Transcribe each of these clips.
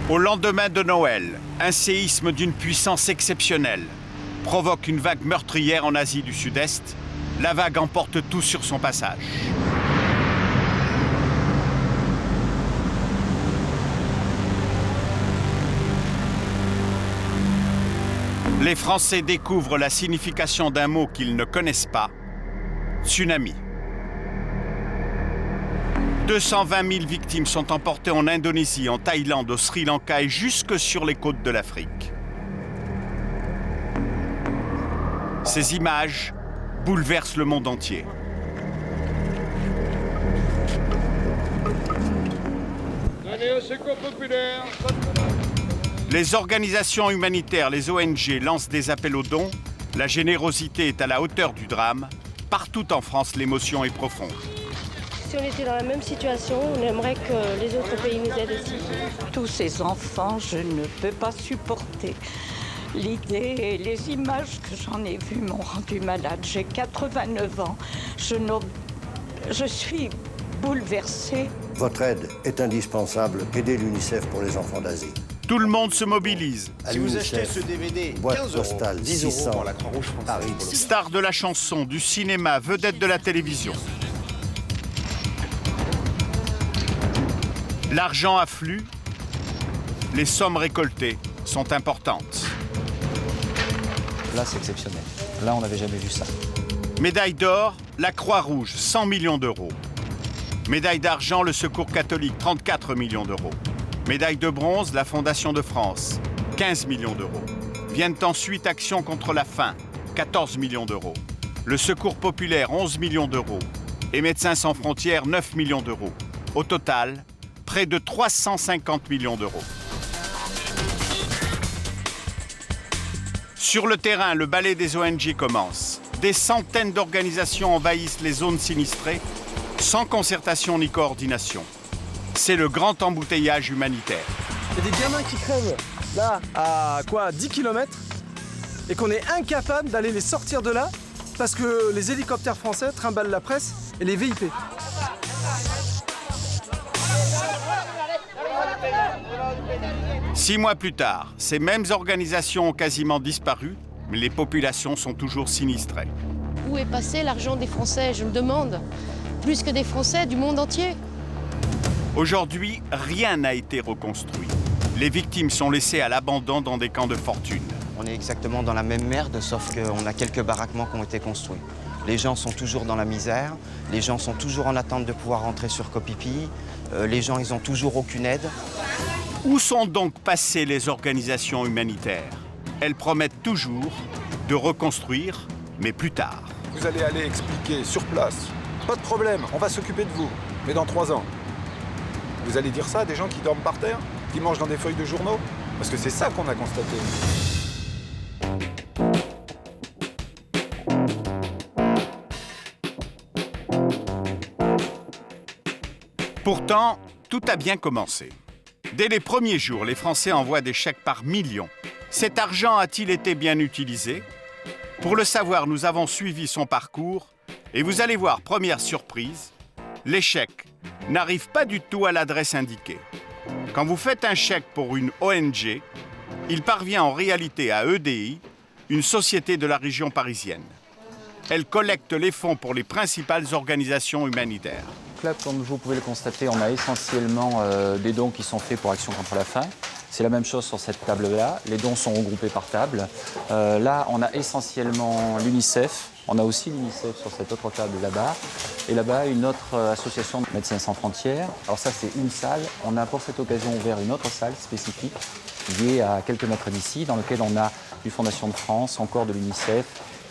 Au lendemain de Noël, un séisme d'une puissance exceptionnelle provoque une vague meurtrière en Asie du Sud-Est. La vague emporte tout sur son passage. Les Français découvrent la signification d'un mot qu'ils ne connaissent pas, tsunami. 220 000 victimes sont emportées en Indonésie, en Thaïlande, au Sri Lanka et jusque sur les côtes de l'Afrique. Ces images bouleversent le monde entier. Donnez au secours populaire. Les organisations humanitaires, les ONG, lancent des appels aux dons. La générosité est à la hauteur du drame. Partout en France, l'émotion est profonde. Si on était dans la même situation, on aimerait que les autres pays nous aident aussi. Tous ces enfants, je ne peux pas supporter. L'idée et les images que j'en ai vues m'ont rendu malade. J'ai 89 ans. Je suis bouleversée. Votre aide est indispensable. Aidez l'UNICEF pour les enfants d'Asie. Tout le monde se mobilise. À Si vous l'UNICEF, achetez ce DVD, boîte 15 euros, postale 10 euros 600, pour la Croix-Rouge française. Paris. Stars de la chanson, du cinéma, vedettes de la télévision. L'argent afflue, les sommes récoltées sont importantes. Là, c'est exceptionnel. Là, on n'avait jamais vu ça. Médaille d'or, la Croix-Rouge, 100 millions d'euros. Médaille d'argent, le Secours catholique, 34 millions d'euros. Médaille de bronze, la Fondation de France, 15 millions d'euros. Viennent ensuite Action contre la faim, 14 millions d'euros. Le Secours populaire, 11 millions d'euros. Et Médecins sans frontières, 9 millions d'euros. Au total, près de 350 millions d'euros. Sur le terrain, le balai des ONG commence. Des centaines d'organisations envahissent les zones sinistrées, sans concertation ni coordination. C'est le grand embouteillage humanitaire. Il y a des gamins qui crèvent, là, à quoi, 10 km, et qu'on est incapable d'aller les sortir de là, parce que les hélicoptères français trimballent la presse et les VIP. Six mois plus tard, ces mêmes organisations ont quasiment disparu, mais les populations sont toujours sinistrées. Où est passé l'argent des Français, je me demande. Plus que des Français, du monde entier. Aujourd'hui, rien n'a été reconstruit. Les victimes sont laissées à l'abandon dans des camps de fortune. On est exactement dans la même merde, sauf qu'on a quelques baraquements qui ont été construits. Les gens sont toujours dans la misère, les gens sont toujours en attente de pouvoir rentrer sur Kopipi, les gens, ils n'ont toujours aucune aide. Où sont donc passées les organisations humanitaires? Elles promettent toujours de reconstruire, mais plus tard. Vous allez aller expliquer sur place. Pas de problème, on va s'occuper de vous. Mais dans 3 ans. Vous allez dire ça à des gens qui dorment par terre, qui mangent dans des feuilles de journaux? Parce que c'est ça qu'on a constaté. Pourtant, tout a bien commencé. Dès les premiers jours, les Français envoient des chèques par millions. Cet argent a-t-il été bien utilisé? Pour le savoir, nous avons suivi son parcours et vous allez voir, première surprise, les chèques n'arrivent pas du tout à l'adresse indiquée. Quand vous faites un chèque pour une ONG, il parvient en réalité à EDI, une société de la région parisienne. Elle collecte les fonds pour les principales organisations humanitaires. Là, comme vous pouvez le constater, on a essentiellement des dons qui sont faits pour Action contre la faim. C'est la même chose sur cette table-là. Les dons sont regroupés par table. Là, on a essentiellement l'UNICEF. On a aussi l'UNICEF sur cette autre table là-bas. Et là-bas, une autre association de Médecins sans frontières. Alors ça, c'est une salle. On a pour cette occasion ouvert une autre salle spécifique qui est à quelques mètres d'ici, dans laquelle on a du Fondation de France, encore de l'UNICEF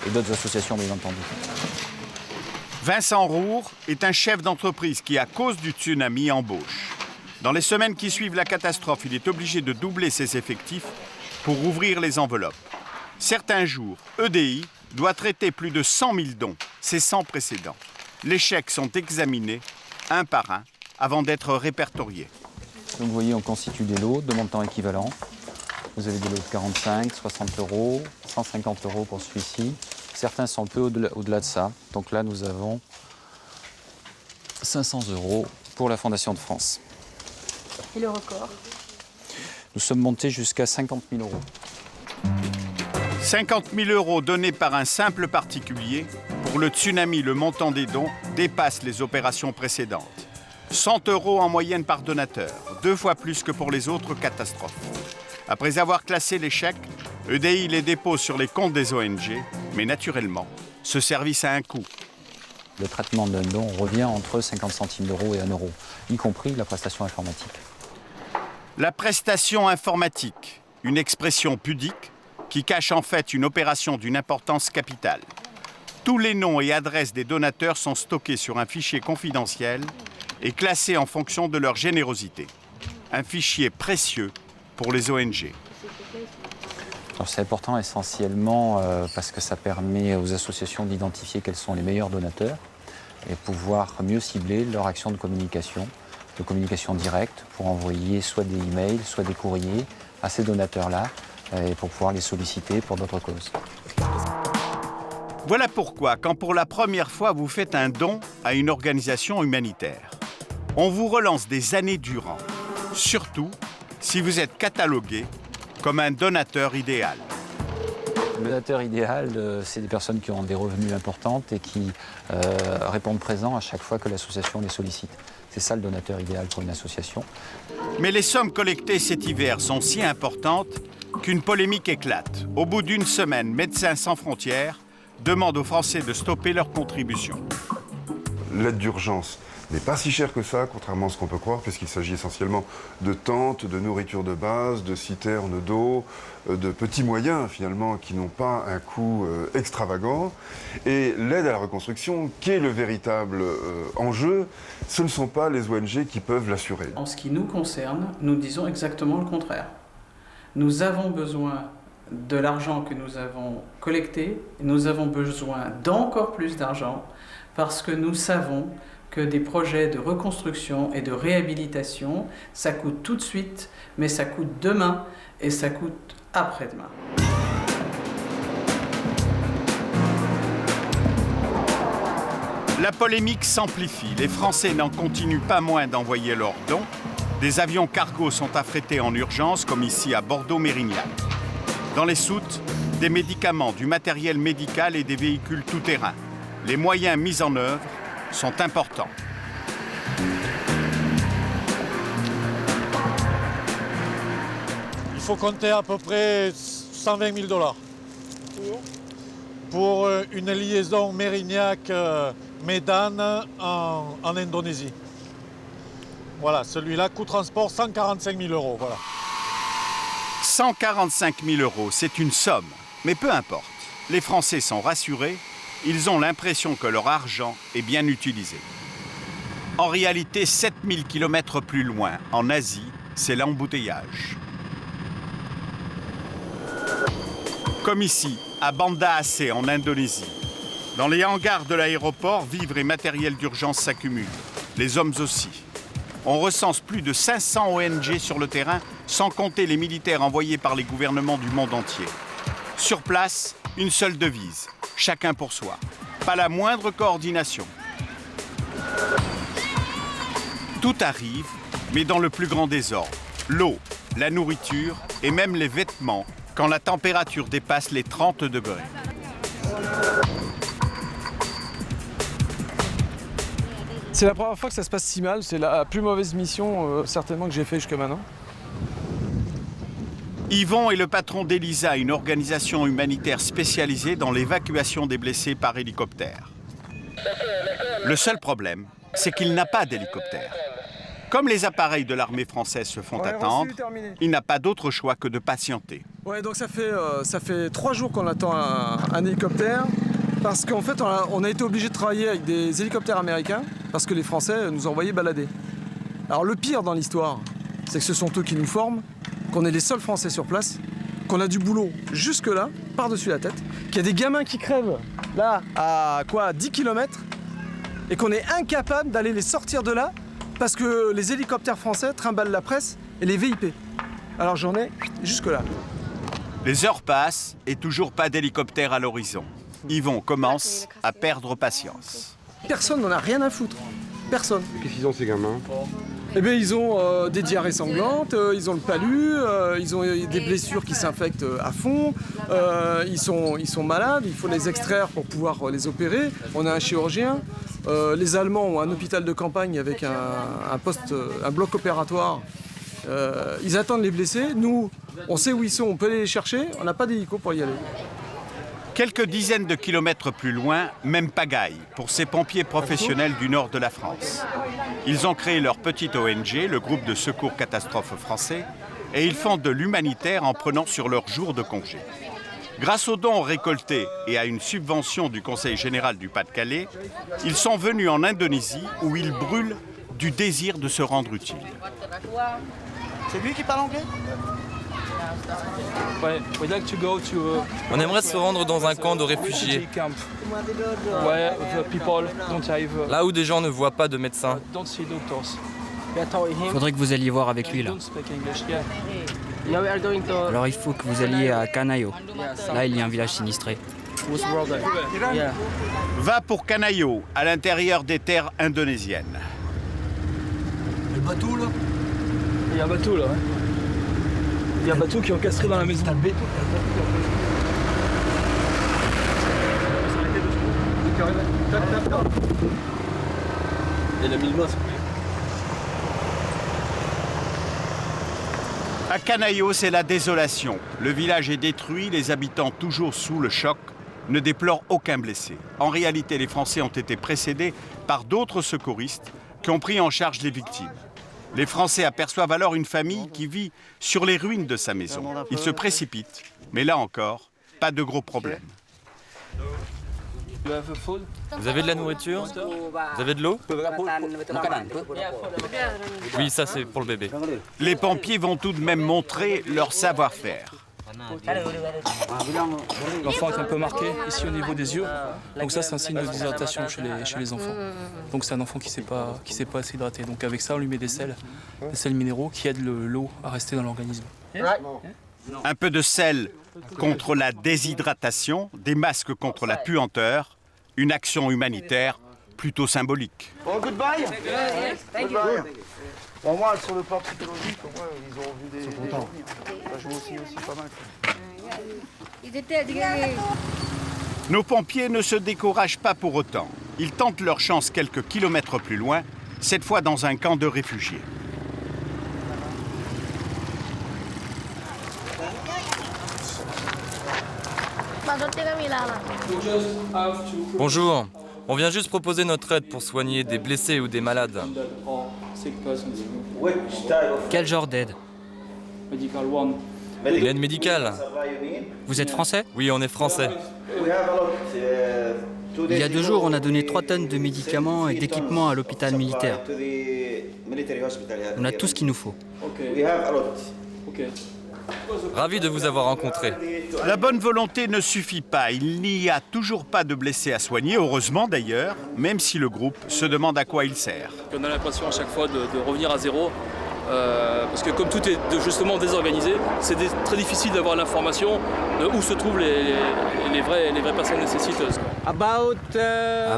et d'autres associations, bien entendu. Vincent Roure est un chef d'entreprise qui, à cause du tsunami, embauche. Dans les semaines qui suivent la catastrophe, il est obligé de doubler ses effectifs pour ouvrir les enveloppes. Certains jours, EDI doit traiter plus de 100 000 dons. C'est sans précédent. Les chèques sont examinés, un par un, avant d'être répertoriés. Donc vous voyez, on constitue des lots de montants équivalents. Vous avez des lots de 45, 60 euros, 150 euros pour celui-ci. Certains sont un peu au-delà de ça. Donc là, nous avons 500 euros pour la Fondation de France. Et le record? Nous sommes montés jusqu'à 50 000 euros. 50 000 euros donnés par un simple particulier. Pour le tsunami, le montant des dons dépasse les opérations précédentes. 100 euros en moyenne par donateur, 2 fois plus que pour les autres catastrophes. Après avoir classé les chèques, EDI les dépose sur les comptes des ONG, mais naturellement, ce service a un coût. Le traitement d'un don revient entre 50 centimes d'euros et 1 euro, y compris la prestation informatique. La prestation informatique, une expression pudique qui cache en fait une opération d'une importance capitale. Tous les noms et adresses des donateurs sont stockés sur un fichier confidentiel et classés en fonction de leur générosité. Un fichier précieux pour les ONG. C'est important essentiellement parce que ça permet aux associations d'identifier quels sont les meilleurs donateurs et pouvoir mieux cibler leur action de communication directe pour envoyer soit des emails, soit des courriers à ces donateurs-là et pour pouvoir les solliciter pour d'autres causes. Voilà pourquoi, quand pour la première fois vous faites un don à une organisation humanitaire, on vous relance des années durant, surtout si vous êtes catalogué comme un donateur idéal. Le donateur idéal, c'est des personnes qui ont des revenus importants et qui répondent présents à chaque fois que l'association les sollicite. C'est ça le donateur idéal pour une association. Mais les sommes collectées cet hiver sont si importantes qu'une polémique éclate. Au bout d'une semaine, Médecins sans frontières demande aux Français de stopper leurs contributions. L'aide d'urgence n'est pas si chère que ça, contrairement à ce qu'on peut croire, puisqu'il s'agit essentiellement de tentes, de nourriture de base, de citernes d'eau, de petits moyens finalement qui n'ont pas un coût extravagant. Et l'aide à la reconstruction, qui est le véritable enjeu, ce ne sont pas les ONG qui peuvent l'assurer. En ce qui nous concerne, nous disons exactement le contraire. Nous avons besoin de l'argent que nous avons collecté, nous avons besoin d'encore plus d'argent parce que nous savons que des projets de reconstruction et de réhabilitation, ça coûte tout de suite, mais ça coûte demain et ça coûte après-demain. La polémique s'amplifie. Les Français n'en continuent pas moins d'envoyer leurs dons. Des avions cargo sont affrétés en urgence, comme ici à Bordeaux-Mérignac. Dans les soutes, des médicaments, du matériel médical et des véhicules tout-terrain. Les moyens mis en œuvre sont importants. Il faut compter à peu près 120 000 $ pour une liaison Mérignac-Médane en Indonésie. Voilà, celui-là, coût transport 145 000 €. Voilà. 145 000 €, c'est une somme, mais peu importe. Les Français sont rassurés, ils ont l'impression que leur argent est bien utilisé. En réalité, 7000 km plus loin, en Asie, c'est l'embouteillage. Comme ici, à Banda Aceh, en Indonésie. Dans les hangars de l'aéroport, vivres et matériel d'urgence s'accumulent. Les hommes aussi. On recense plus de 500 ONG sur le terrain, sans compter les militaires envoyés par les gouvernements du monde entier. Sur place, une seule devise, chacun pour soi. Pas la moindre coordination. Tout arrive, mais dans le plus grand désordre. L'eau, la nourriture et même les vêtements, quand la température dépasse les 30 degrés. C'est la première fois que ça se passe si mal. C'est la plus mauvaise mission certainement que j'ai fait jusqu'à maintenant. Yvon est le patron d'Elisa, une organisation humanitaire spécialisée dans l'évacuation des blessés par hélicoptère. Le seul problème, c'est qu'il n'a pas d'hélicoptère. Comme les appareils de l'armée française se font attendre, il n'a pas d'autre choix que de patienter. Ouais, donc ça fait 3 jours qu'on attend un hélicoptère. Parce qu'en fait, on a été obligé de travailler avec des hélicoptères américains parce que les Français nous envoyaient balader. Alors le pire dans l'histoire, c'est que ce sont eux qui nous forment, qu'on est les seuls Français sur place, qu'on a du boulot jusque-là, par-dessus la tête, qu'il y a des gamins qui crèvent, là, à 10 km, et qu'on est incapable d'aller les sortir de là parce que les hélicoptères français trimballent la presse et les VIP. Alors j'en ai jusque-là. Les heures passent et toujours pas d'hélicoptère à l'horizon. Yvon commence à perdre patience. Personne n'en a rien à foutre. Personne. Qu'est-ce qu'ils ont ces gamins? Eh bien, ils ont des diarrhées sanglantes, ils ont le palu, ils ont des blessures qui s'infectent à fond, ils sont malades, il faut les extraire pour pouvoir les opérer. On a un chirurgien. Les Allemands ont un hôpital de campagne avec un bloc opératoire. Ils attendent les blessés. Nous, on sait où ils sont, on peut aller les chercher. On n'a pas d'hélico pour y aller. Quelques dizaines de kilomètres plus loin, même pagaille pour ces pompiers professionnels du nord de la France. Ils ont créé leur petite ONG, le groupe de secours catastrophe français, et ils font de l'humanitaire en prenant sur leur jour de congé. Grâce aux dons récoltés et à une subvention du Conseil général du Pas-de-Calais, ils sont venus en Indonésie où ils brûlent du désir de se rendre utile. C'est lui qui parle anglais? On aimerait se rendre dans un camp de réfugiés, là où des gens ne voient pas de médecins. Il faudrait que vous alliez voir avec lui là. Alors il faut que vous alliez à Kanayo. Là, il y a un village sinistré. Va pour Kanayo, à l'intérieur des terres indonésiennes. Le bateau là? Il y a un bateau là. Ouais. Il y a un bateau qui est encastré dans la maison. Il a mis le masque. À Kanayo, c'est la désolation. Le village est détruit, les habitants toujours sous le choc ne déplorent aucun blessé. En réalité, les Français ont été précédés par d'autres secouristes qui ont pris en charge les victimes. Les Français aperçoivent alors une famille qui vit sur les ruines de sa maison. Ils se précipitent, mais là encore, pas de gros problèmes. Vous avez de la nourriture? Vous avez de l'eau? Oui, ça c'est pour le bébé. Les pompiers vont tout de même montrer leur savoir-faire. L'enfant est un peu marqué ici au niveau des yeux, donc ça c'est un signe de déshydratation chez les enfants. Donc c'est un enfant qui sait pas s'hydrater. Donc avec ça on lui met des sels minéraux qui aident l'eau à rester dans l'organisme. Un peu de sel contre la déshydratation, des masques contre la puanteur, une action humanitaire plutôt symbolique. Oh, goodbye. Thank you. Bon, moi, sur le plan psychologique, ils ont vu des gens venir. Ça joue aussi pas mal. Nos pompiers ne se découragent pas pour autant. Ils tentent leur chance quelques kilomètres plus loin, cette fois dans un camp de réfugiés. Bonjour, on vient juste proposer notre aide pour soigner des blessés ou des malades. Quel genre d'aide? L'aide médicale. Vous êtes français? Oui, on est français. Il y a 2 jours, on a donné 3 tonnes de médicaments et d'équipements à l'hôpital militaire. On a tout ce qu'il nous faut. Ravi de vous avoir rencontré. La bonne volonté ne suffit pas. Il n'y a toujours pas de blessés à soigner, heureusement d'ailleurs, même si le groupe se demande à quoi il sert. On a l'impression à chaque fois de revenir à zéro, parce que comme tout est justement désorganisé, c'est très difficile d'avoir l'information de où se trouvent les vraies personnes nécessiteuses. À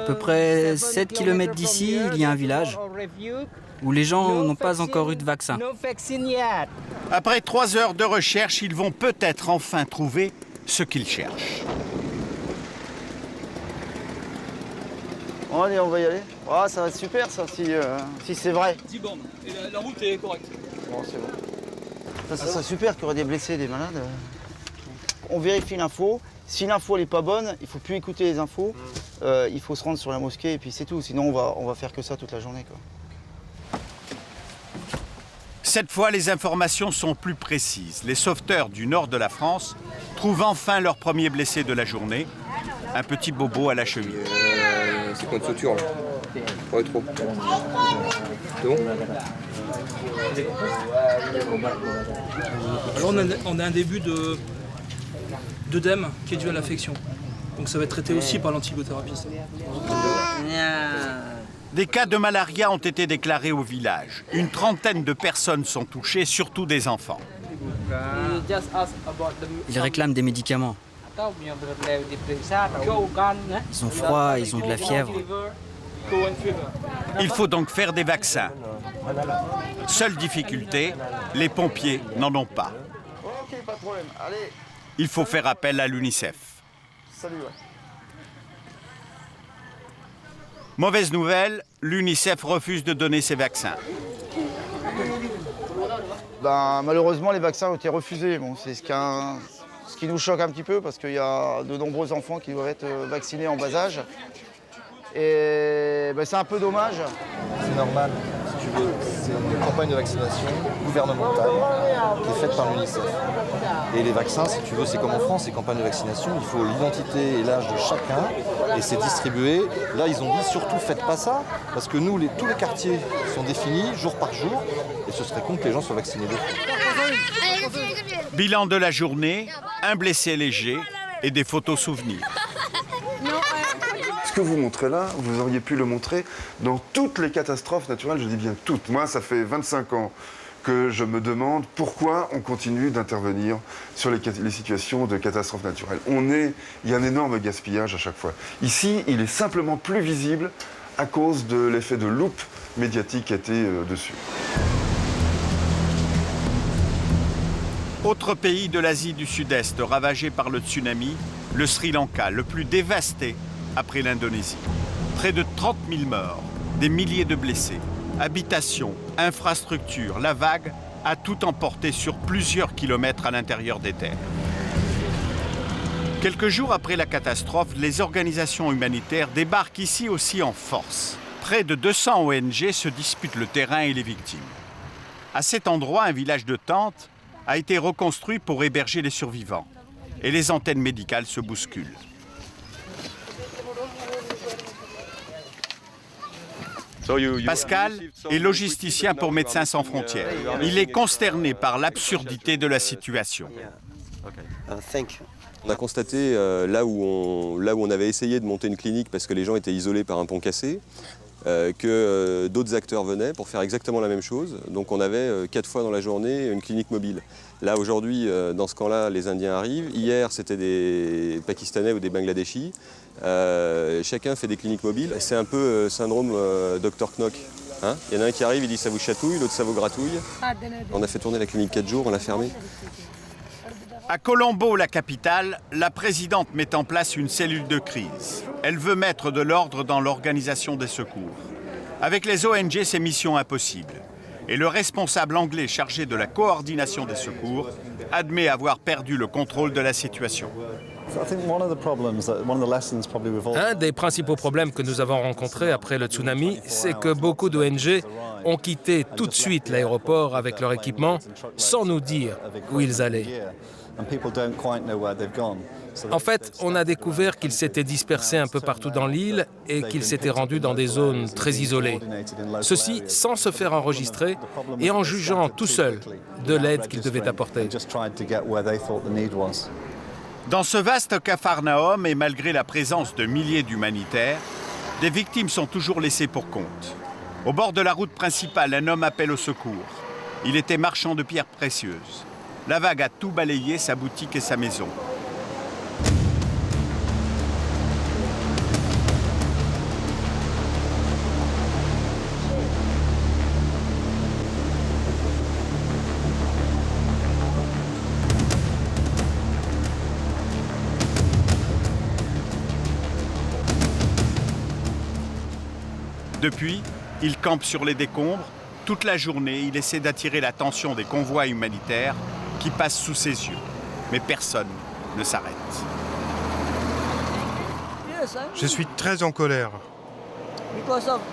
peu près 7 km d'ici, il y a un village où les gens n'ont pas encore eu de vaccin. Après 3 heures de recherche, ils vont peut-être enfin trouver ce qu'ils cherchent. Bon, allez, on va y aller. Oh, ça va être super, ça, si c'est vrai. 10 bornes. Et la route est correcte. Bon, c'est bon. Ça serait super qu'il y aurait des blessés, des malades. On vérifie l'info. Si l'info n'est pas bonne, il ne faut plus écouter les infos. Il faut se rendre sur la mosquée et puis c'est tout. Sinon, on va faire que ça toute la journée, quoi. Cette fois, les informations sont plus précises. Les sauveteurs du nord de la France trouvent enfin leur premier blessé de la journée, un petit bobo à la cheville. C'est quoi une suture là? Pas trop. C'est bon? Alors on a un début d'œdème qui est dû à l'infection. Donc ça va être traité aussi par l'antibiothérapie. Des cas de malaria ont été déclarés au village. Une 30aine de personnes sont touchées, surtout des enfants. Ils réclament des médicaments. Ils ont froid, ils ont de la fièvre. Il faut donc faire des vaccins. Seule difficulté, les pompiers n'en ont pas. Ok, pas de problème. Allez. Il faut faire appel à l'UNICEF. Salut, ouais. Mauvaise nouvelle, l'UNICEF refuse de donner ses vaccins. Ben, malheureusement, les vaccins ont été refusés. Bon, c'est ce qui nous choque un petit peu parce qu'il y a de nombreux enfants qui doivent être vaccinés en bas âge. Et ben, c'est un peu dommage. C'est normal, si tu veux. C'est une campagne de vaccination gouvernementale qui est faite par l'UNICEF. Et les vaccins, si tu veux, c'est comme en France, ces campagnes de vaccination, il faut l'identité et l'âge de chacun et c'est distribué. Là, ils ont dit surtout faites pas ça, parce que nous, tous les quartiers sont définis jour par jour et ce serait con que les gens soient vaccinés deux fois. Bilan de la journée, un blessé léger et des photos souvenirs. Ce que vous montrez là, vous auriez pu le montrer dans toutes les catastrophes naturelles, je dis bien toutes. Moi, ça fait 25 ans que je me demande pourquoi on continue d'intervenir sur les situations de catastrophes naturelles. Il y a un énorme gaspillage à chaque fois. Ici, il est simplement plus visible à cause de l'effet de loupe médiatique qui a été dessus. Autre pays de l'Asie du Sud-Est ravagé par le tsunami, le Sri Lanka, le plus dévasté après l'Indonésie. Près de 30 000 morts, des milliers de blessés. Habitations, infrastructures, la vague a tout emporté sur plusieurs kilomètres à l'intérieur des terres. Quelques jours après la catastrophe, les organisations humanitaires débarquent ici aussi en force. Près de 200 ONG se disputent le terrain et les victimes. À cet endroit, un village de tentes a été reconstruit pour héberger les survivants. Et les antennes médicales se bousculent. Pascal est logisticien pour Médecins sans frontières. Il est consterné par l'absurdité de la situation. On a constaté là où on avait essayé de monter une clinique parce que les gens étaient isolés par un pont cassé, que d'autres acteurs venaient pour faire exactement la même chose. Donc on avait 4 fois dans la journée une clinique mobile. Là aujourd'hui, dans ce camp-là, les Indiens arrivent. Hier, c'était des Pakistanais ou des Bangladeshis. Chacun fait des cliniques mobiles. C'est un peu syndrome Dr Knock. Hein, il y en a un qui arrive, il dit ça vous chatouille, l'autre ça vous gratouille. On a fait tourner la clinique 4 jours, on l'a fermée. À Colombo, la capitale, la présidente met en place une cellule de crise. Elle veut mettre de l'ordre dans l'organisation des secours. Avec les ONG, c'est mission impossible. Et le responsable anglais chargé de la coordination des secours admet avoir perdu le contrôle de la situation. Un des principaux problèmes que nous avons rencontrés après le tsunami, c'est que beaucoup d'ONG ont quitté tout de suite l'aéroport avec leur équipement sans nous dire où ils allaient. En fait, on a découvert qu'ils s'étaient dispersés un peu partout dans l'île et qu'ils s'étaient rendus dans des zones très isolées. Ceci sans se faire enregistrer et en jugeant tout seuls de l'aide qu'ils devaient apporter. Dans ce vaste capharnaüm et malgré la présence de milliers d'humanitaires, des victimes sont toujours laissées pour compte. Au bord de la route principale, un homme appelle au secours. Il était marchand de pierres précieuses. La vague a tout balayé, sa boutique et sa maison. Depuis, il campe sur les décombres. Toute la journée, il essaie d'attirer l'attention des convois humanitaires qui passent sous ses yeux. Mais personne ne s'arrête. Je suis très en colère.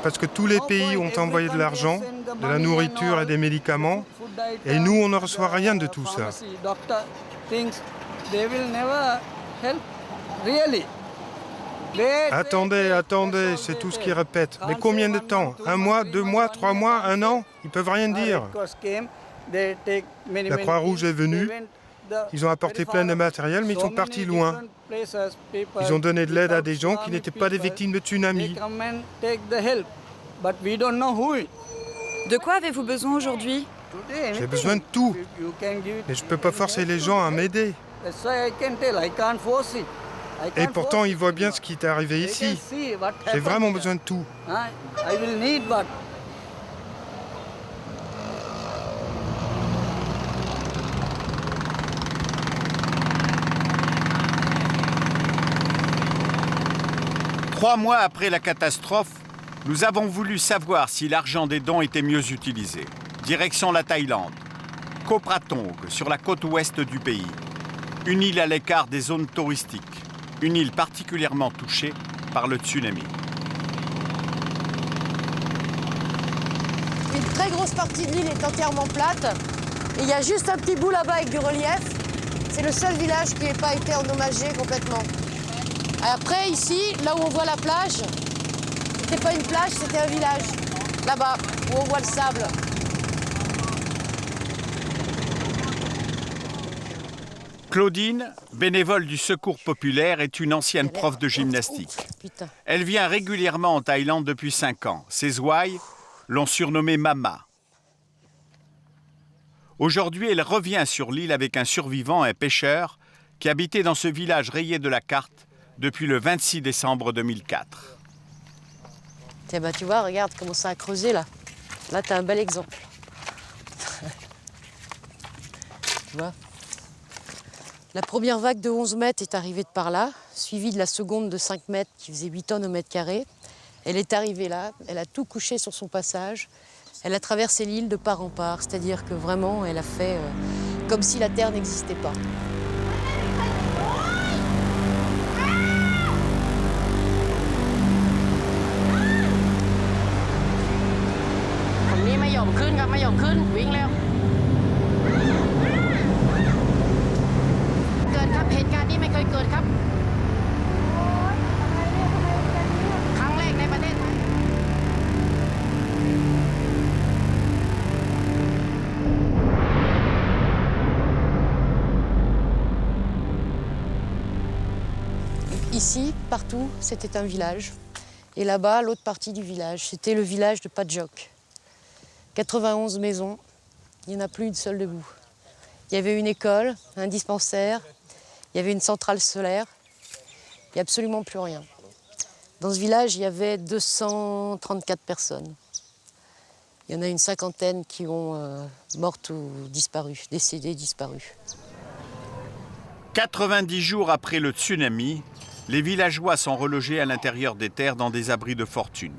Parce que tous les pays ont envoyé de l'argent, de la nourriture et des médicaments, et nous, on ne reçoit rien de tout ça. Attendez, attendez, c'est tout ce qu'ils répètent. Mais combien de temps? 1 mois, 2 mois, 3 mois, 1 an? Ils peuvent rien dire. La Croix-Rouge est venue, ils ont apporté plein de matériel, mais ils sont partis loin. Ils ont donné de l'aide à des gens qui n'étaient pas des victimes de tsunami. De quoi avez-vous besoin aujourd'hui? J'ai besoin de tout, mais je ne peux pas forcer les gens à m'aider. Et pourtant, ils voient bien ce qui est arrivé ici. J'ai vraiment besoin de tout. 3 mois après la catastrophe, nous avons voulu savoir si l'argent des dons était mieux utilisé. Direction la Thaïlande, Koh Pratong, sur la côte ouest du pays. Une île à l'écart des zones touristiques. Une île particulièrement touchée par le tsunami. Une très grosse partie de l'île est entièrement plate. Et il y a juste un petit bout là-bas avec du relief. C'est le seul village qui n'a pas été endommagé complètement. Après, ici, là où on voit la plage, c'était pas une plage, c'était un village. Là-bas, où on voit le sable. Claudine, bénévole du Secours populaire, est une ancienne prof de gymnastique. Elle vient régulièrement en Thaïlande depuis 5 ans. Ses ouailles l'ont surnommée Mama. Aujourd'hui, elle revient sur l'île avec un survivant, un pêcheur, qui habitait dans ce village rayé de la carte depuis le 26 décembre 2004. Tiens, bah, tu vois, regarde comment ça a creusé là. Là, tu as un bel exemple. Tu vois ? La première vague de 11 mètres est arrivée de par là, suivie de la seconde de 5 mètres qui faisait 8 tonnes au mètre carré. Elle est arrivée là, elle a tout couché sur son passage. Elle a traversé l'île de part en part, c'est-à-dire que vraiment, elle a fait comme si la terre n'existait pas. Ici, partout, c'était un village. Et là-bas, l'autre partie du village, c'était le village de Padjok. 91 maisons, il n'y en a plus une seule debout. Il y avait une école, un dispensaire, il y avait une centrale solaire. Il n'y a absolument plus rien. Dans ce village, il y avait 234 personnes. Il y en a une 50aine qui ont mortes ou disparu, décédées, disparues. 90 jours après le tsunami, les villageois sont relogés à l'intérieur des terres dans des abris de fortune.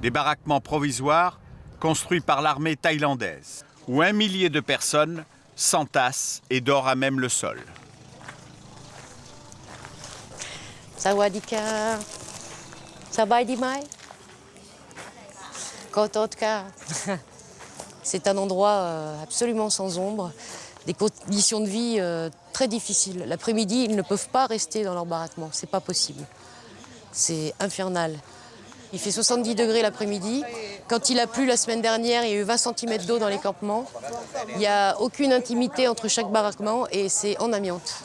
Des baraquements provisoires construits par l'armée thaïlandaise, où 1 millier de personnes s'entassent et dorment à même le sol. Sawadika. Sabaidimai. Kototka. C'est un endroit absolument sans ombre, des conditions de vie très difficiles. L'après-midi, ils ne peuvent pas rester dans leur baraquement, c'est pas possible. C'est infernal. Il fait 70 degrés l'après-midi. Quand il a plu la semaine dernière, il y a eu 20 cm d'eau dans les campements. Il n'y a aucune intimité entre chaque baraquement et c'est en amiante.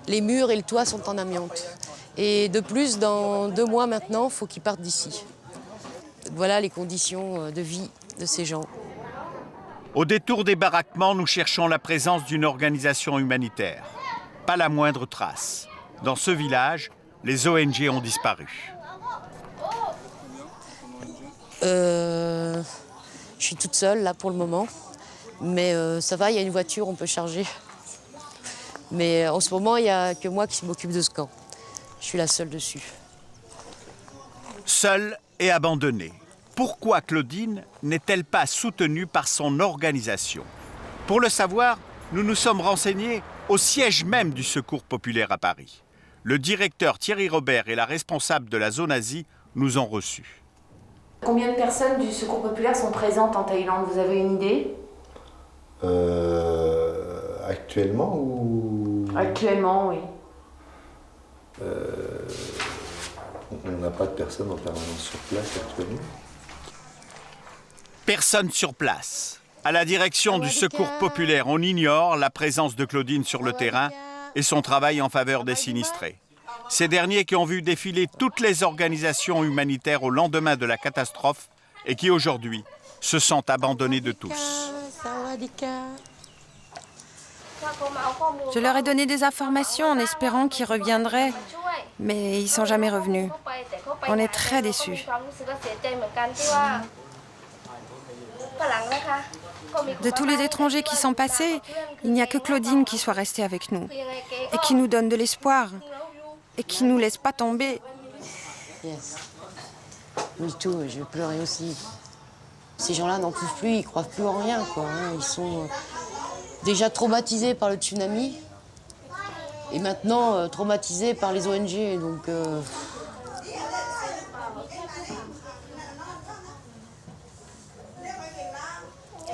Les murs et le toit sont en amiante. Et de plus, dans 2 mois maintenant, il faut qu'ils partent d'ici. Voilà les conditions de vie de ces gens. Au détour des baraquements, nous cherchons la présence d'une organisation humanitaire. Pas la moindre trace. Dans ce village, les ONG ont disparu. Je suis toute seule là pour le moment, mais ça va, il y a une voiture, on peut charger. Mais en ce moment, il n'y a que moi qui m'occupe de ce camp. Je suis la seule dessus. Seule et abandonnée. Pourquoi Claudine n'est-elle pas soutenue par son organisation? Pour le savoir, nous nous sommes renseignés au siège même du Secours populaire à Paris. Le directeur Thierry Robert et la responsable de la zone Asie nous ont reçus. Combien de personnes du Secours populaire sont présentes en Thaïlande? Vous avez une idée? Actuellement ou... Actuellement, oui. On n'a pas de personnes en permanence sur place actuellement. Personne sur place. À la direction du Secours populaire, on ignore la présence de Claudine sur le terrain et son travail en faveur des sinistrés. Ces derniers qui ont vu défiler toutes les organisations humanitaires au lendemain de la catastrophe et qui aujourd'hui se sentent abandonnés de tous. Je leur ai donné des informations en espérant qu'ils reviendraient, mais ils ne sont jamais revenus. On est très déçus. De tous les étrangers qui sont passés, il n'y a que Claudine qui soit restée avec nous et qui nous donne de l'espoir et qui ne nous laisse pas tomber. Yes. Me too, je vais pleurer aussi. Ces gens-là n'en peuvent plus, ils croient plus en rien, quoi. Hein. Ils sont déjà traumatisés par le tsunami et maintenant traumatisés par les ONG, donc...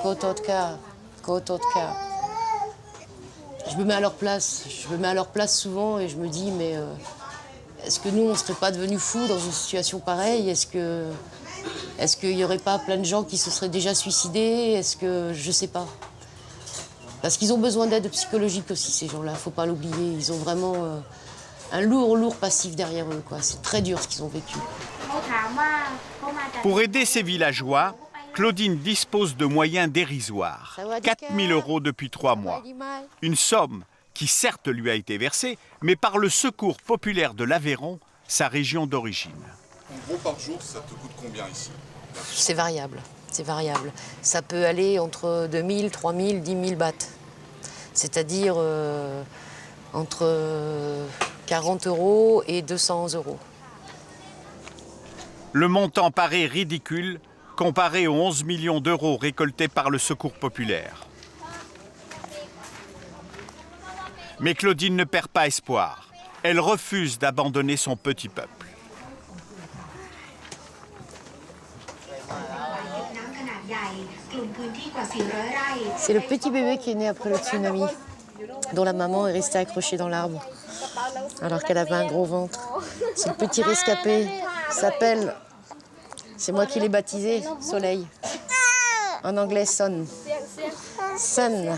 Kototka. Je me mets à leur place souvent et je me dis, mais est-ce que nous, on ne serait pas devenus fous dans une situation pareille? Est-ce qu'il n'y aurait pas plein de gens qui se seraient déjà suicidés? Est-ce que... Je sais pas. Parce qu'ils ont besoin d'aide psychologique aussi, ces gens-là, faut pas l'oublier. Ils ont vraiment un lourd passif derrière eux, quoi. C'est très dur ce qu'ils ont vécu. Pour aider ces villageois, Claudine dispose de moyens dérisoires. 4 000 € depuis 3 mois. Une somme qui certes lui a été versée, mais par le Secours populaire de l'Aveyron, sa région d'origine. En gros, par jour, ça te coûte combien ici? C'est variable. Ça peut aller entre 2 000, 3 000, 10 000 bahts. C'est-à-dire entre 40 € et 200 €. Le montant paraît ridicule comparé aux 11 millions d'euros récoltés par le Secours populaire. Mais Claudine ne perd pas espoir. Elle refuse d'abandonner son petit peuple. C'est le petit bébé qui est né après le tsunami, dont la maman est restée accrochée dans l'arbre, alors qu'elle avait un gros ventre. C'est le petit rescapé, s'appelle, c'est moi qui l'ai baptisé, Soleil. En anglais, Sun. Sun.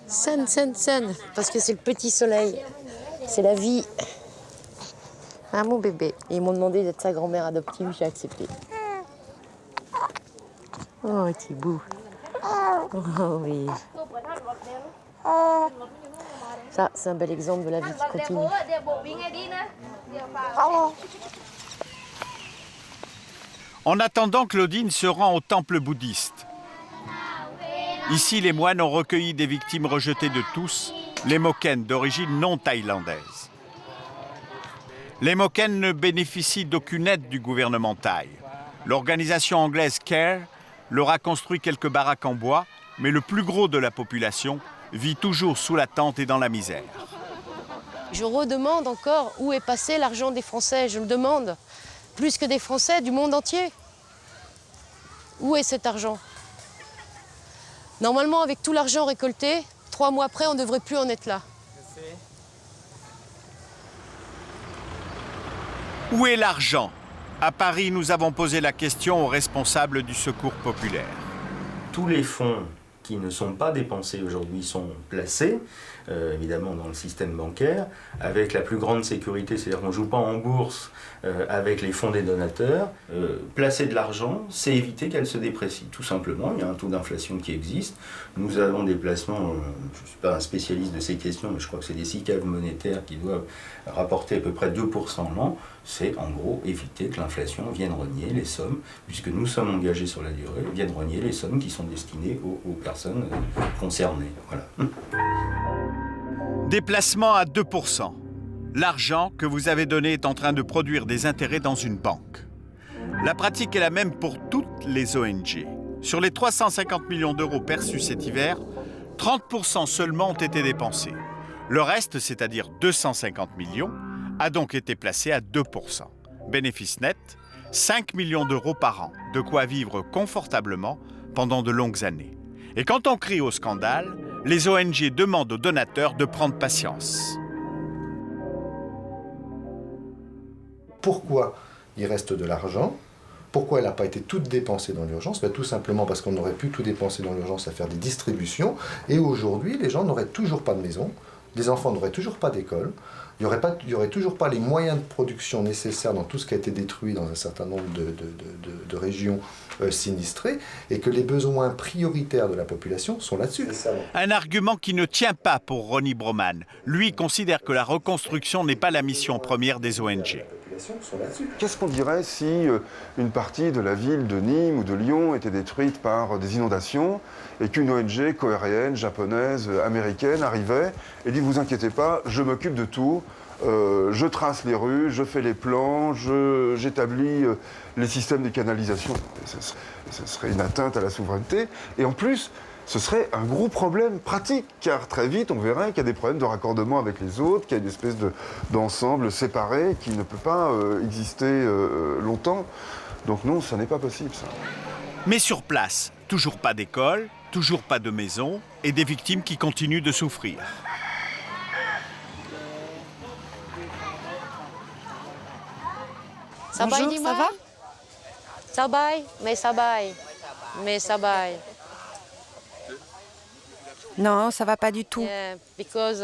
Sun. Parce que c'est le petit soleil. C'est la vie. Ah, mon bébé. Et ils m'ont demandé d'être sa grand-mère adoptive, j'ai accepté. Oh, Thibou. Oh oui. Ça, c'est un bel exemple de la vie qui continue. En attendant, Claudine se rend au temple bouddhiste. Ici, les moines ont recueilli des victimes rejetées de tous, les Moken d'origine non thaïlandaise. Les Moken ne bénéficient d'aucune aide du gouvernement thaï. L'organisation anglaise CARE leur a construit quelques baraques en bois, mais le plus gros de la population vit toujours sous la tente et dans la misère. Je redemande encore où est passé l'argent des Français. Je le demande, plus que des Français, du monde entier. Où est cet argent? Normalement, avec tout l'argent récolté, 3 mois après, on ne devrait plus en être là. Où est l'argent? À Paris, nous avons posé la question aux responsables du Secours populaire. Tous les fonds qui ne sont pas dépensés aujourd'hui sont placés, évidemment dans le système bancaire, avec la plus grande sécurité, c'est-à-dire qu'on ne joue pas en bourse avec les fonds des donateurs. Placer de l'argent, c'est éviter qu'elle se déprécie, tout simplement. Il y a un taux d'inflation qui existe. Nous avons des placements, je ne suis pas un spécialiste de ces questions, mais je crois que c'est des SICAV monétaires qui doivent rapporter à peu près 2% l'an. C'est en gros éviter que l'inflation vienne rogner les sommes, puisque nous sommes engagés sur la durée, viennent rogner les sommes qui sont destinées aux personnes concernées. Voilà. Déplacement à 2%. L'argent que vous avez donné est en train de produire des intérêts dans une banque. La pratique est la même pour toutes les ONG. Sur les 350 millions d'euros perçus cet hiver, 30% seulement ont été dépensés. Le reste, c'est-à-dire 250 millions, a donc été placé à 2%. Bénéfice net, 5 millions d'euros par an, de quoi vivre confortablement pendant de longues années. Et quand on crie au scandale, les ONG demandent aux donateurs de prendre patience. Pourquoi il reste de l'argent? Pourquoi elle n'a pas été toute dépensée dans l'urgence? Tout simplement parce qu'on aurait pu tout dépenser dans l'urgence à faire des distributions. Et aujourd'hui, les gens n'auraient toujours pas de maison, les enfants n'auraient toujours pas d'école. Il n'y aurait toujours pas les moyens de production nécessaires dans tout ce qui a été détruit dans un certain nombre de régions sinistrées, et que les besoins prioritaires de la population sont là-dessus. Un argument qui ne tient pas pour Ronnie Broman. Lui considère que la reconstruction n'est pas la mission première des ONG. Qu'est-ce qu'on dirait si une partie de la ville de Nîmes ou de Lyon était détruite par des inondations et qu'une ONG coréenne, japonaise, américaine arrivait et dit « Vous inquiétez pas, je m'occupe de tout, je trace les rues, je fais les plans, j'établis les systèmes de canalisation. Ce serait une atteinte à la souveraineté. Et en plus, ce serait un gros problème pratique, car très vite, on verrait qu'il y a des problèmes de raccordement avec les autres, qu'il y a une espèce d'ensemble séparé qui ne peut pas exister longtemps. Donc non, ça n'est pas possible, ça. Mais sur place, toujours pas d'école, toujours pas de maison et des victimes qui continuent de souffrir. Bonjour, ça va? Sabay, mais sabay, mais sabay. Non, ça va pas du tout. Yeah, because,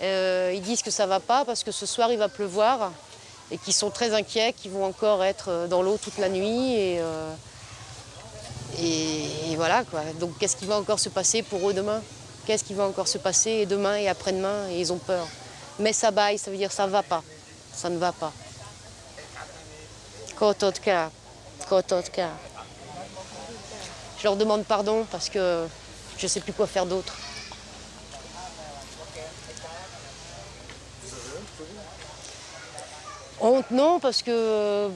ils disent que ça va pas parce que ce soir il va pleuvoir et qu'ils sont très inquiets, qu'ils vont encore être dans l'eau toute la nuit et voilà quoi. Donc qu'est-ce qui va encore se passer pour eux demain? Qu'est-ce qui va encore se passer demain et après-demain? Et ils ont peur. Mais sabay, ça veut dire ça va pas, ça ne va pas. Kototka, kototka. Je leur demande pardon parce que je ne sais plus quoi faire d'autre. Honte, non, parce que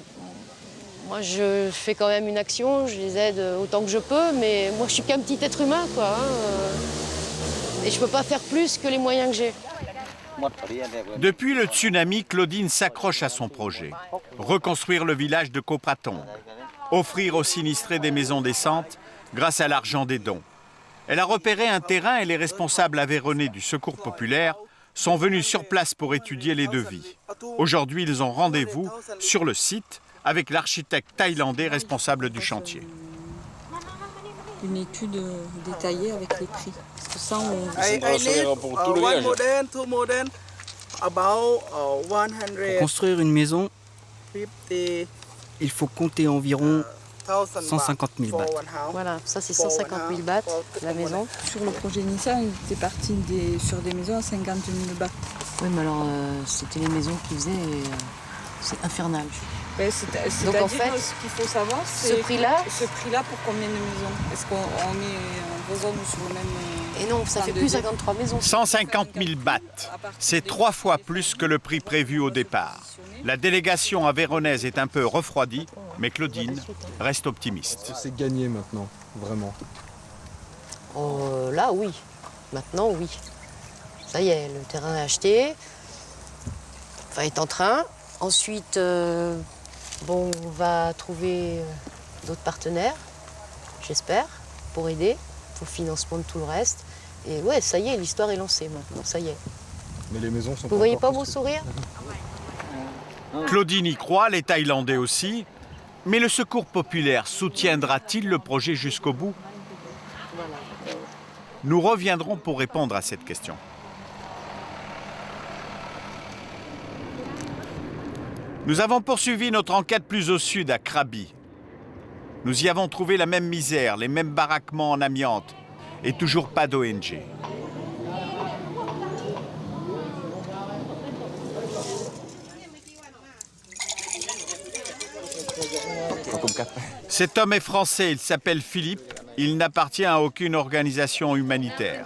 moi, je fais quand même une action, je les aide autant que je peux, mais moi, je suis qu'un petit être humain, quoi. Et je ne peux pas faire plus que les moyens que j'ai. Depuis le tsunami, Claudine s'accroche à son projet. Reconstruire le village de Kopratong. Offrir aux sinistrés des maisons décentes grâce à l'argent des dons. Elle a repéré un terrain et les responsables aveyronnais du Secours populaire sont venus sur place pour étudier les devis. Aujourd'hui, ils ont rendez-vous sur le site avec l'architecte thaïlandais responsable du chantier. Une étude détaillée avec les prix. Parce que ça, on... Pour construire une maison, il faut compter environ 150 000 bahts. Voilà, ça c'est 150 000 bahts, la maison. Sur le projet initial, on était parti sur des maisons à 50 000 bahts. Oui, mais alors, c'était les maisons qui faisaient... c'est infernal. Donc en fait, ce qu'il faut savoir, c'est ce prix-là pour combien de maisons? Est-ce qu'on met raisonne sur le même... Et non, ça fait plus 53 maisons. 150 000 bahts, c'est 3 fois plus que le prix prévu au départ. La délégation aveyronnaise est un peu refroidie, mais Claudine reste optimiste. C'est gagné maintenant, vraiment. Oh, là, oui. Maintenant, oui. Ça y est, le terrain est acheté. Enfin, est en train. Ensuite, on va trouver d'autres partenaires, j'espère, pour aider, pour le financement de tout le reste. Et ouais, ça y est, l'histoire est lancée maintenant, ça y est. Mais les maisons sont Vous voyez pas mon sourire? Claudine y croit, les Thaïlandais aussi. Mais le Secours populaire soutiendra-t-il le projet jusqu'au bout? Nous reviendrons pour répondre à cette question. Nous avons poursuivi notre enquête plus au sud, à Krabi. Nous y avons trouvé la même misère, les mêmes baraquements en amiante et toujours pas d'ONG. Cet homme est français, il s'appelle Philippe. Il n'appartient à aucune organisation humanitaire.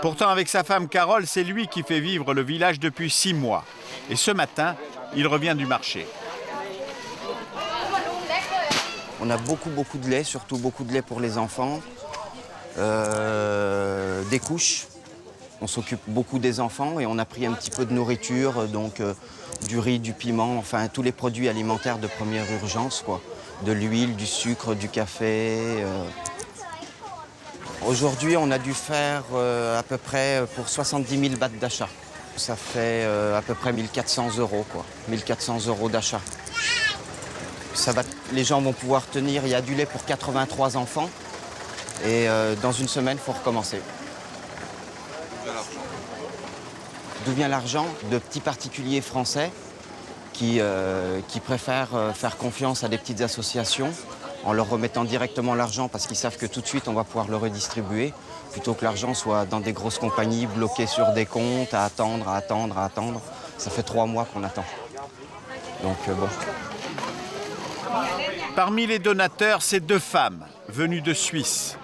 Pourtant, avec sa femme Carole, c'est lui qui fait vivre le village depuis 6 mois. Et ce matin, il revient du marché. On a beaucoup de lait, surtout beaucoup de lait pour les enfants. Des couches. On s'occupe beaucoup des enfants et on a pris un petit peu de nourriture, donc du riz, du piment, enfin tous les produits alimentaires de première urgence, quoi. De l'huile, du sucre, du café. Aujourd'hui, on a dû faire à peu près pour 70 000 bahts d'achat. Ça fait à peu près 1 400 €, quoi. 1 400 € d'achat. Les gens vont pouvoir tenir. Il y a du lait pour 83 enfants. Et dans une semaine, il faut recommencer. D'où vient l'argent? De petits particuliers français qui préfèrent faire confiance à des petites associations en leur remettant directement l'argent parce qu'ils savent que tout de suite on va pouvoir le redistribuer plutôt que l'argent soit dans des grosses compagnies bloquées sur des comptes à attendre. Ça fait 3 mois qu'on attend. Donc bon. Parmi les donateurs, c'est 2 femmes venues de Suisse.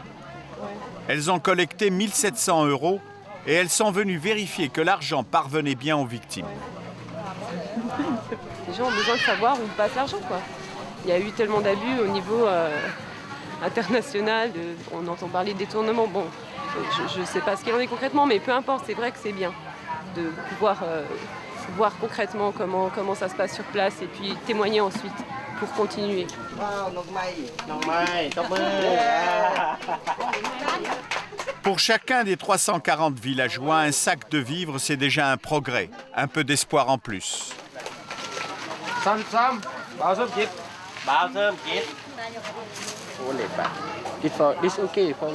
Elles ont collecté 1 700 € et elles sont venues vérifier que l'argent parvenait bien aux victimes. Les gens ont besoin de savoir où passe l'argent, quoi. Il y a eu tellement d'abus au niveau international, on entend parler de détournement. Bon, je ne sais pas ce qu'il en est concrètement, mais peu importe, c'est vrai que c'est bien de pouvoir voir concrètement comment ça se passe sur place et puis témoigner ensuite pour continuer. Pour chacun des 340 villageois, un sac de vivres, c'est déjà un progrès, un peu d'espoir en plus.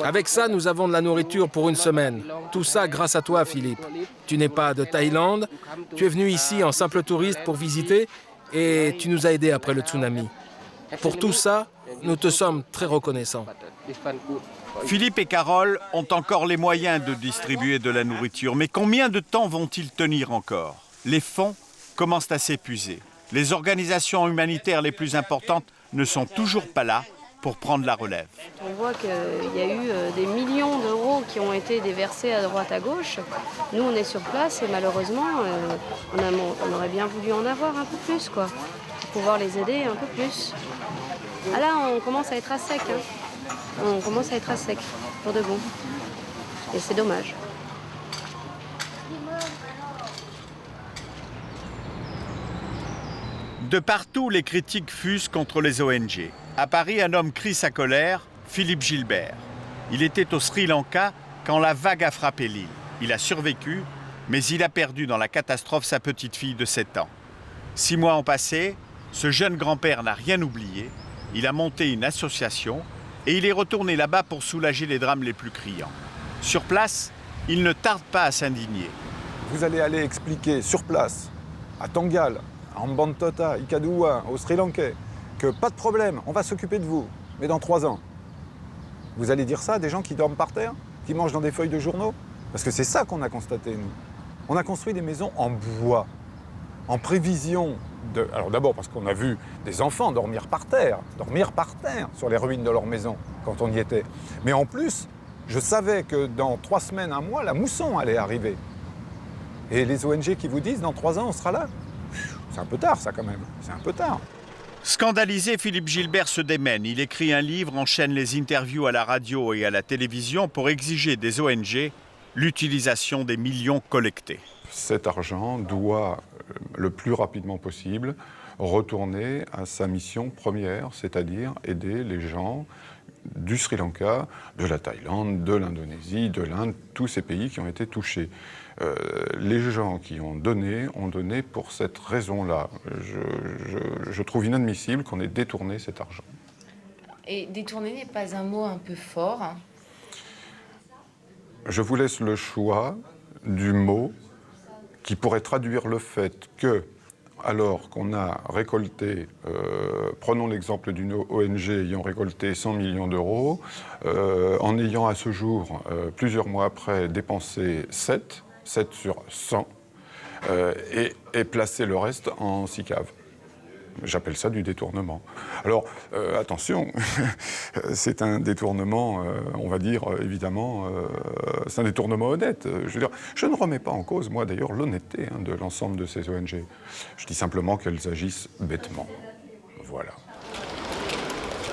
Avec ça, nous avons de la nourriture pour une semaine. Tout ça grâce à toi, Philippe. Tu n'es pas de Thaïlande, tu es venu ici en simple touriste pour visiter et tu nous as aidés après le tsunami. Pour tout ça, nous te sommes très reconnaissants. Philippe et Carole ont encore les moyens de distribuer de la nourriture, mais combien de temps vont-ils tenir encore? Les fonds commencent à s'épuiser. Les organisations humanitaires les plus importantes ne sont toujours pas là pour prendre la relève. On voit qu'il y a eu des millions d'euros qui ont été déversés à droite à gauche. Nous, on est sur place et malheureusement, on aurait bien voulu en avoir un peu plus, quoi, pour pouvoir les aider un peu plus. Ah là, on commence à être à sec. Hein. On commence à être à sec, pour de bon. Et c'est dommage. De partout, les critiques fusent contre les ONG. À Paris, un homme crie sa colère, Philippe Gilbert. Il était au Sri Lanka quand la vague a frappé l'île. Il a survécu, mais il a perdu dans la catastrophe sa petite fille de 7 ans. 6 mois ont passé, ce jeune grand-père n'a rien oublié. Il a monté une association et il est retourné là-bas pour soulager les drames les plus criants. Sur place, il ne tarde pas à s'indigner. Vous allez aller expliquer sur place, à Tangal, à Hambantota, Ikaduwa, au Sri Lankais, que pas de problème, on va s'occuper de vous, mais dans 3 ans. Vous allez dire ça à des gens qui dorment par terre, qui mangent dans des feuilles de journaux? Parce que c'est ça qu'on a constaté, nous. On a construit des maisons en bois, en prévision de... Alors d'abord parce qu'on a vu des enfants dormir par terre sur les ruines de leur maison quand on y était. Mais en plus, je savais que dans 3 semaines, 1 mois, la mousson allait arriver. Et les ONG qui vous disent, dans 3 ans, on sera là. C'est un peu tard, ça, quand même. C'est un peu tard. Scandalisé, Philippe Gilbert se démène. Il écrit un livre, enchaîne les interviews à la radio et à la télévision pour exiger des ONG l'utilisation des millions collectés. Cet argent doit, le plus rapidement possible, retourner à sa mission première, c'est-à-dire aider les gens du Sri Lanka, de la Thaïlande, de l'Indonésie, de l'Inde, tous ces pays qui ont été touchés. Les gens qui ont donné pour cette raison-là. Je trouve inadmissible qu'on ait détourné cet argent. Et détourner n'est pas un mot un peu fort, hein? Je vous laisse le choix du mot qui pourrait traduire le fait que, alors qu'on a récolté, prenons l'exemple d'une ONG ayant récolté 100 millions d'euros, en ayant à ce jour, plusieurs mois après, dépensé 7 sur 100, et placé le reste en SICAV. J'appelle ça du détournement. Alors, attention, c'est un détournement, on va dire, évidemment, c'est un détournement honnête. Je veux dire, je ne remets pas en cause, moi d'ailleurs, l'honnêteté de l'ensemble de ces ONG. Je dis simplement qu'elles agissent bêtement. Voilà.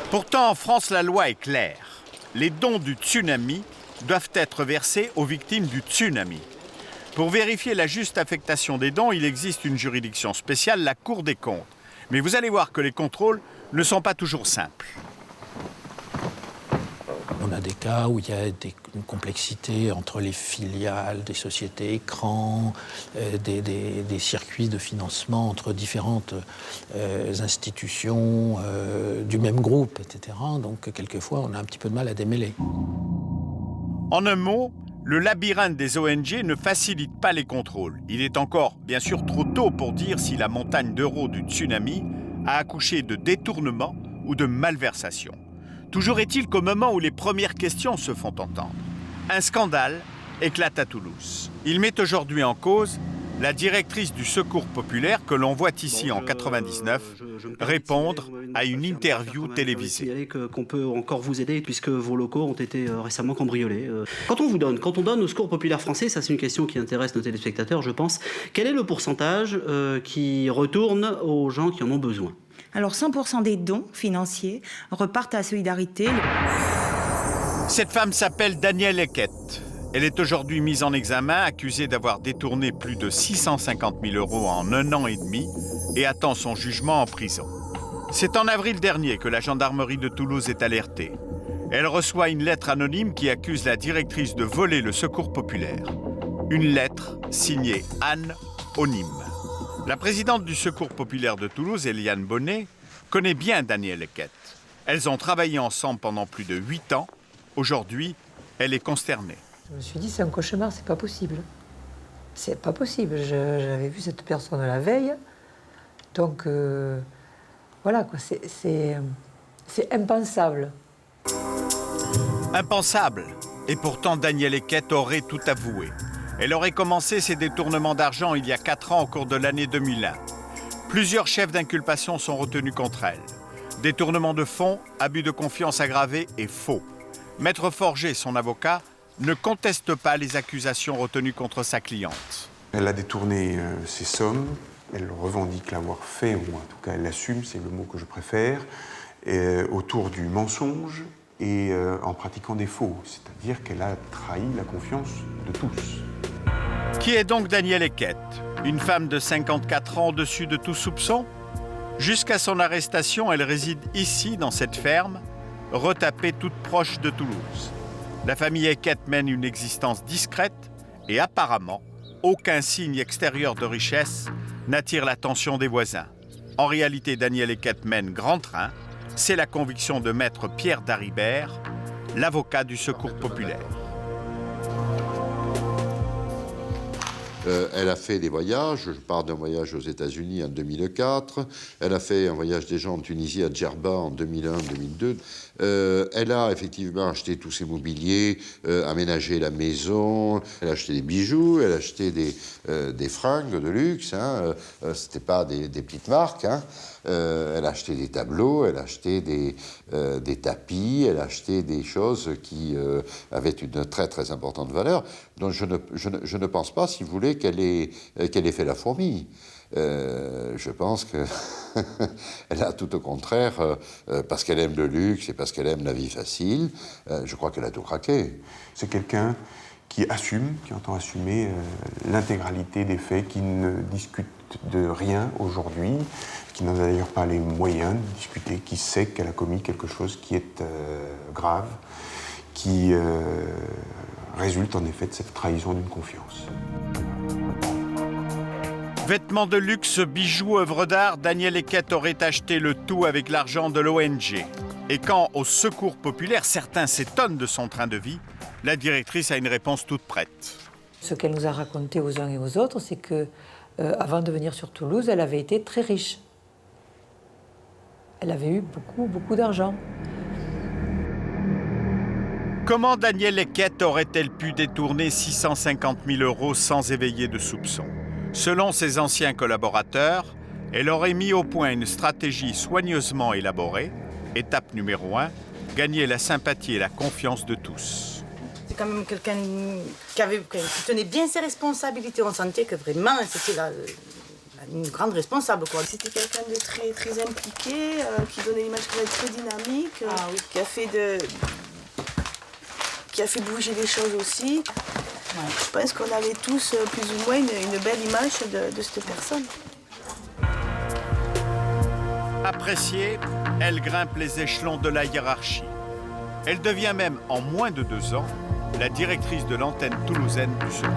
Pourtant, en France, la loi est claire. Les dons du tsunami doivent être versés aux victimes du tsunami. Pour vérifier la juste affectation des dons, il existe une juridiction spéciale, la Cour des comptes. Mais vous allez voir que les contrôles ne sont pas toujours simples. On a des cas où il y a une complexité entre les filiales des sociétés écrans, des circuits de financement entre différentes institutions du même groupe, etc. Donc, quelquefois, on a un petit peu de mal à démêler. En un mot, le labyrinthe des ONG ne facilite pas les contrôles. Il est encore, bien sûr, trop tôt pour dire si la montagne d'euros du tsunami a accouché de détournement ou de malversation. Toujours est-il qu'au moment où les premières questions se font entendre, un scandale éclate à Toulouse. Il met aujourd'hui en cause la directrice du Secours populaire que l'on voit ici en 99 répondre à une interview télévisée. Qu'on peut encore vous aider puisque vos locaux ont été récemment cambriolés. Quand on donne au Secours populaire français, ça c'est une question qui intéresse nos téléspectateurs, je pense. Quel est le pourcentage qui retourne aux gens qui en ont besoin? Alors 100% des dons financiers repartent à Solidarité. Cette femme s'appelle Danielle Eckett. Elle est aujourd'hui mise en examen, accusée d'avoir détourné plus de 650 000 € en 1 an et demi et attend son jugement en prison. C'est en avril dernier que la gendarmerie de Toulouse est alertée. Elle reçoit une lettre anonyme qui accuse la directrice de voler le Secours populaire. Une lettre signée Anne Onim. La présidente du Secours populaire de Toulouse, Eliane Bonnet, connaît bien Danielle Eckett. Elles ont travaillé ensemble pendant plus de 8 ans. Aujourd'hui, elle est consternée. Je me suis dit, c'est un cauchemar, c'est pas possible. C'est pas possible. J'avais vu cette personne la veille. Donc, voilà, quoi, c'est impensable. Impensable. Et pourtant, Danielle Eckett aurait tout avoué. Elle aurait commencé ses détournements d'argent il y a 4 ans au cours de l'année 2001. Plusieurs chefs d'inculpation sont retenus contre elle. Détournement de fonds, abus de confiance aggravé et faux. Maître Forger, son avocat, ne conteste pas les accusations retenues contre sa cliente. Elle a détourné ces sommes, elle revendique l'avoir fait, ou en tout cas elle l'assume, c'est le mot que je préfère, autour du mensonge et en pratiquant des faux, c'est-à-dire qu'elle a trahi la confiance de tous. Qui est donc Danielle Eckett? Une femme de 54 ans au-dessus de tout soupçon? Jusqu'à son arrestation, elle réside ici, dans cette ferme, retapée toute proche de Toulouse. La famille Eckett mène une existence discrète et apparemment, aucun signe extérieur de richesse n'attire l'attention des voisins. En réalité, Danielle Eckett mène grand train. C'est la conviction de maître Pierre Daribert, l'avocat du Secours populaire. Elle a fait des voyages. Je pars d'un voyage aux États-Unis en 2004. Elle a fait un voyage des gens en Tunisie à Djerba en 2001-2002. Elle a effectivement acheté tous ses mobiliers, aménagé la maison. Elle a acheté des bijoux, elle a acheté des fringues de luxe. Hein. C'était pas des petites marques. Hein. Elle a acheté des tableaux, elle a acheté des tapis, elle a acheté des choses qui avaient une très très importante valeur. Donc je ne pense pas, si vous voulez, qu'elle ait fait la fourmi. Je pense qu'elle a tout au contraire, parce qu'elle aime le luxe et parce qu'elle aime la vie facile, je crois qu'elle a tout craqué. C'est quelqu'un qui assume, qui entend assumer l'intégralité des faits, qui ne discute de rien aujourd'hui, qui n'a d'ailleurs pas les moyens de discuter, qui sait qu'elle a commis quelque chose qui est grave, qui résulte en effet de cette trahison d'une confiance. Vêtements de luxe, bijoux, œuvres d'art, Danielle Eckett aurait acheté le tout avec l'argent de l'ONG. Et quand, au Secours populaire, certains s'étonnent de son train de vie, la directrice a une réponse toute prête. Ce qu'elle nous a raconté aux uns et aux autres, c'est que avant de venir sur Toulouse, elle avait été très riche. Elle avait eu beaucoup d'argent. Comment Danielle Eckett aurait-elle pu détourner 650 000 € sans éveiller de soupçons? Selon ses anciens collaborateurs, elle aurait mis au point une stratégie soigneusement élaborée. Étape numéro 1, gagner la sympathie et la confiance de tous. C'est quand même quelqu'un qui tenait bien ses responsabilités. On sentait que vraiment, c'était une grande responsable. C'était quelqu'un de très, très impliqué, qui donnait l'image qu'elle était très dynamique, qui a fait bouger les choses aussi. Ouais. Je pense qu'on avait tous plus ou moins une belle image de cette personne. Appréciée, elle grimpe les échelons de la hiérarchie. Elle devient même, en moins de 2 ans, la directrice de l'antenne toulousaine du Secours.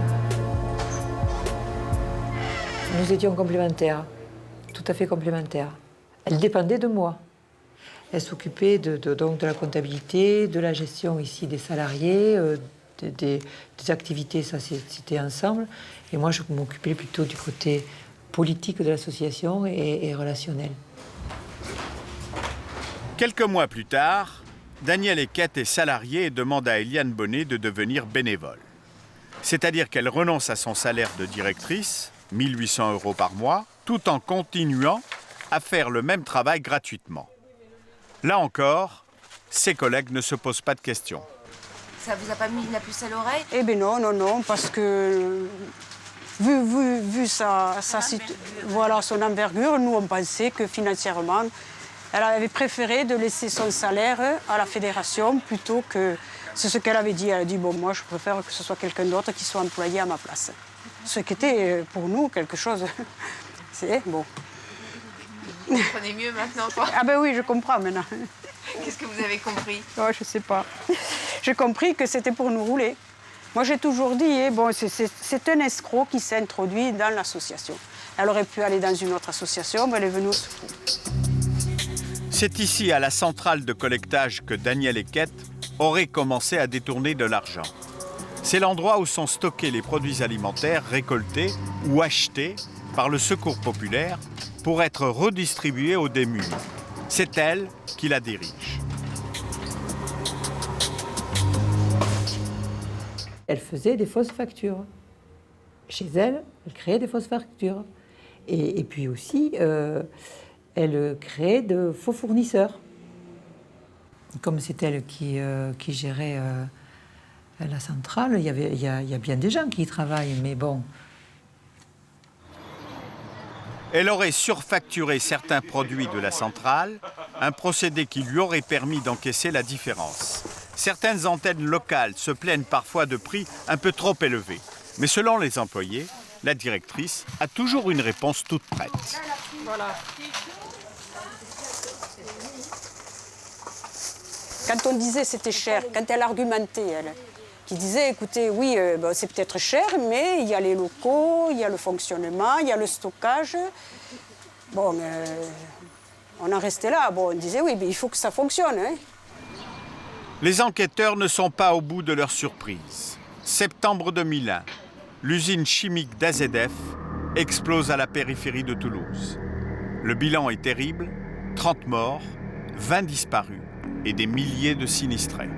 Nous étions complémentaires, tout à fait complémentaires. Elle dépendait de moi. Elle s'occupait donc de la comptabilité, de la gestion ici des salariés, des activités, ça c'était ensemble. Et moi, je m'occupais plutôt du côté politique de l'association et relationnel. Quelques mois plus tard, Danielle Eckett est salariée et demande à Eliane Bonnet de devenir bénévole. C'est-à-dire qu'elle renonce à son salaire de directrice 1 800 € par mois, tout en continuant à faire le même travail gratuitement. Là encore, ses collègues ne se posent pas de questions. Ça vous a pas mis la puce à l'oreille? Eh bien non, parce que vu voilà, son envergure, nous on pensait que financièrement, elle avait préféré de laisser son salaire à la fédération plutôt que... C'est ce qu'elle avait dit. Elle a dit, bon, moi je préfère que ce soit quelqu'un d'autre qui soit employé à ma place. Ce qui était pour nous quelque chose... C'est bon. Vous comprenez mieux maintenant, quoi? Ah ben oui, je comprends maintenant. Qu'est-ce que vous avez compris? Oh, je sais pas. J'ai compris que c'était pour nous rouler. Moi, j'ai toujours dit, bon, c'est un escroc qui s'est introduit dans l'association. Elle aurait pu aller dans une autre association, mais elle est venue au secours. C'est ici, à la centrale de collectage, que Daniel Eckett aurait commencé à détourner de l'argent. C'est l'endroit où sont stockés les produits alimentaires récoltés ou achetés par le Secours populaire pour être redistribués aux démunis. C'est elle qui la dirige. Elle faisait des fausses factures. Chez elle, elle créait des fausses factures. Et puis aussi, elle créait de faux fournisseurs. Comme c'est elle qui gérait la centrale, il y a bien des gens qui y travaillent, mais bon. Elle aurait surfacturé certains produits de la centrale, un procédé qui lui aurait permis d'encaisser la différence. Certaines antennes locales se plaignent parfois de prix un peu trop élevés. Mais selon les employés, la directrice a toujours une réponse toute prête. Voilà. Quand on disait c'était cher, quand elle argumentait, elle, qui disait, écoutez, oui, c'est peut-être cher, mais il y a les locaux, il y a le fonctionnement, il y a le stockage. Bon, on en restait là. Bon, on disait, oui, mais il faut que ça fonctionne. Hein. Les enquêteurs ne sont pas au bout de leur surprise. Septembre 2001, l'usine chimique d'AZF explose à la périphérie de Toulouse. Le bilan est terrible, 30 morts, 20 disparus et des milliers de sinistrés.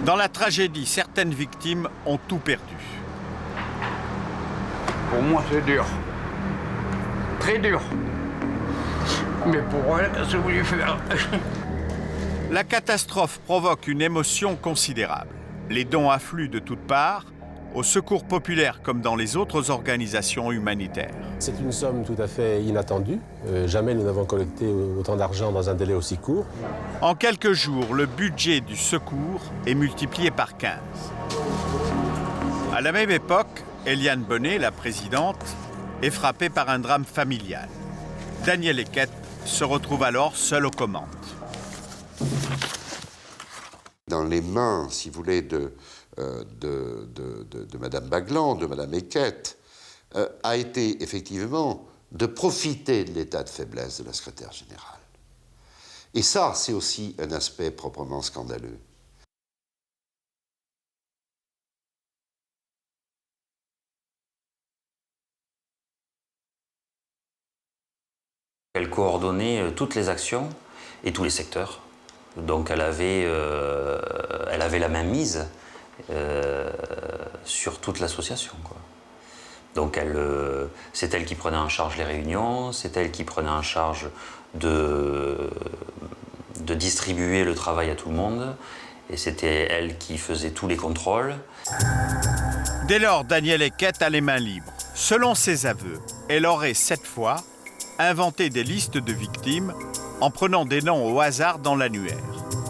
Dans la tragédie, certaines victimes ont tout perdu. Pour moi, c'est dur. Très dur. Mais pour elle, qu'est-ce que vous voulez faire? La catastrophe provoque une émotion considérable. Les dons affluent de toutes parts, au Secours populaire comme dans les autres organisations humanitaires. C'est une somme tout à fait inattendue. Jamais nous n'avons collecté autant d'argent dans un délai aussi court. En quelques jours, le budget du Secours est multiplié par 15. À la même époque, Eliane Bonnet, la présidente, est frappée par un drame familial. Daniel Eckett se retrouve alors seul aux commandes. Dans les mains, si vous voulez, de Mme Baglan, de Mme Eckett, a été effectivement de profiter de l'état de faiblesse de la secrétaire générale. Et ça, c'est aussi un aspect proprement scandaleux. Elle coordonnait toutes les actions et tous les secteurs. Donc elle avait la main mise sur toute l'association, quoi. Donc c'est elle qui prenait en charge les réunions, c'est elle qui prenait en charge de distribuer le travail à tout le monde, et c'était elle qui faisait tous les contrôles. Dès lors, Daniel Eckett a les mains libres. Selon ses aveux, elle aurait 7 fois inventé des listes de victimes en prenant des noms au hasard dans l'annuaire.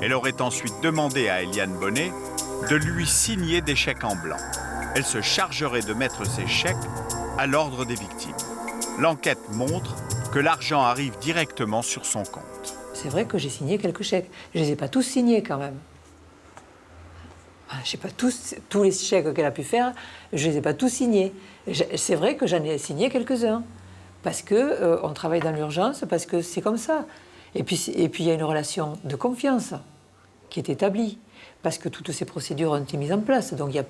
Elle aurait ensuite demandé à Eliane Bonnet de lui signer des chèques en blanc. Elle se chargerait de mettre ces chèques à l'ordre des victimes. L'enquête montre que l'argent arrive directement sur son compte. C'est vrai que j'ai signé quelques chèques. Je ne les ai pas tous signés quand même. Je ne sais pas tous les chèques qu'elle a pu faire, je ne les ai pas tous signés. C'est vrai que j'en ai signé quelques-uns. Parce qu'on travaille dans l'urgence, parce que c'est comme ça. Et puis il y a une relation de confiance qui est établie. Parce que toutes ces procédures ont été mises en place. Donc il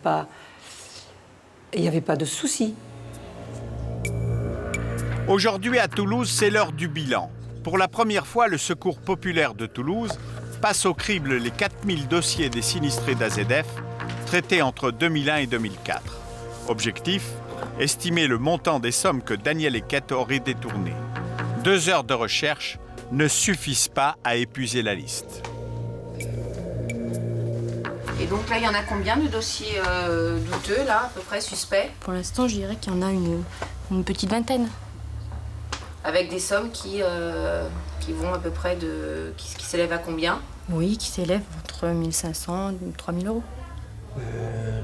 n'y avait pas de souci. Aujourd'hui à Toulouse, c'est l'heure du bilan. Pour la première fois, le Secours populaire de Toulouse passe au crible les 4000 dossiers des sinistrés d'AZF traités entre 2001 et 2004. Objectif, estimer le montant des sommes que Daniel Eckert aurait détournées. 2 heures de recherche ne suffisent pas à épuiser la liste. Et donc là, il y en a combien de dossiers douteux, là, à peu près, suspects? Pour l'instant, je dirais qu'il y en a une petite vingtaine. Avec des sommes qui vont à peu près de... qui s'élèvent à combien? Oui, qui s'élèvent entre 1 500 et 3 000 euros.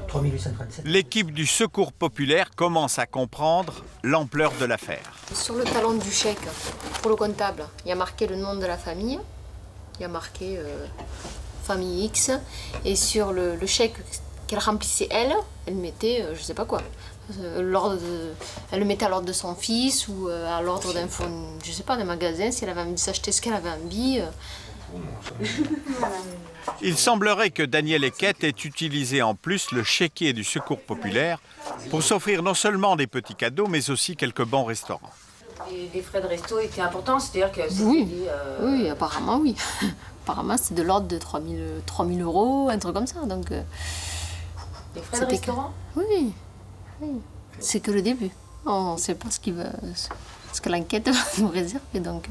3 837. L'équipe du Secours populaire commence à comprendre l'ampleur de l'affaire. Sur le talon du chèque, pour le comptable, il y a marqué le nom de la famille, il y a marqué famille X, et sur le chèque qu'elle remplissait elle mettait je sais pas quoi. Elle le mettait à l'ordre de son fils ou à l'ordre d'un je sais pas, d'un magasin, si elle avait envie de s'acheter ce qu'elle avait envie. Il semblerait que Daniel Eckert ait utilisé en plus le chéquier du Secours populaire pour s'offrir non seulement des petits cadeaux, mais aussi quelques bons restaurants. Les frais de resto étaient importants, c'est-à-dire que c'était Oui, apparemment oui. Apparemment c'est de l'ordre de 3 000 euros, un truc comme ça. Donc, les frais de restaurant? Oui. C'est que le début. On ne sait pas ce que l'enquête va nous réserver. Donc...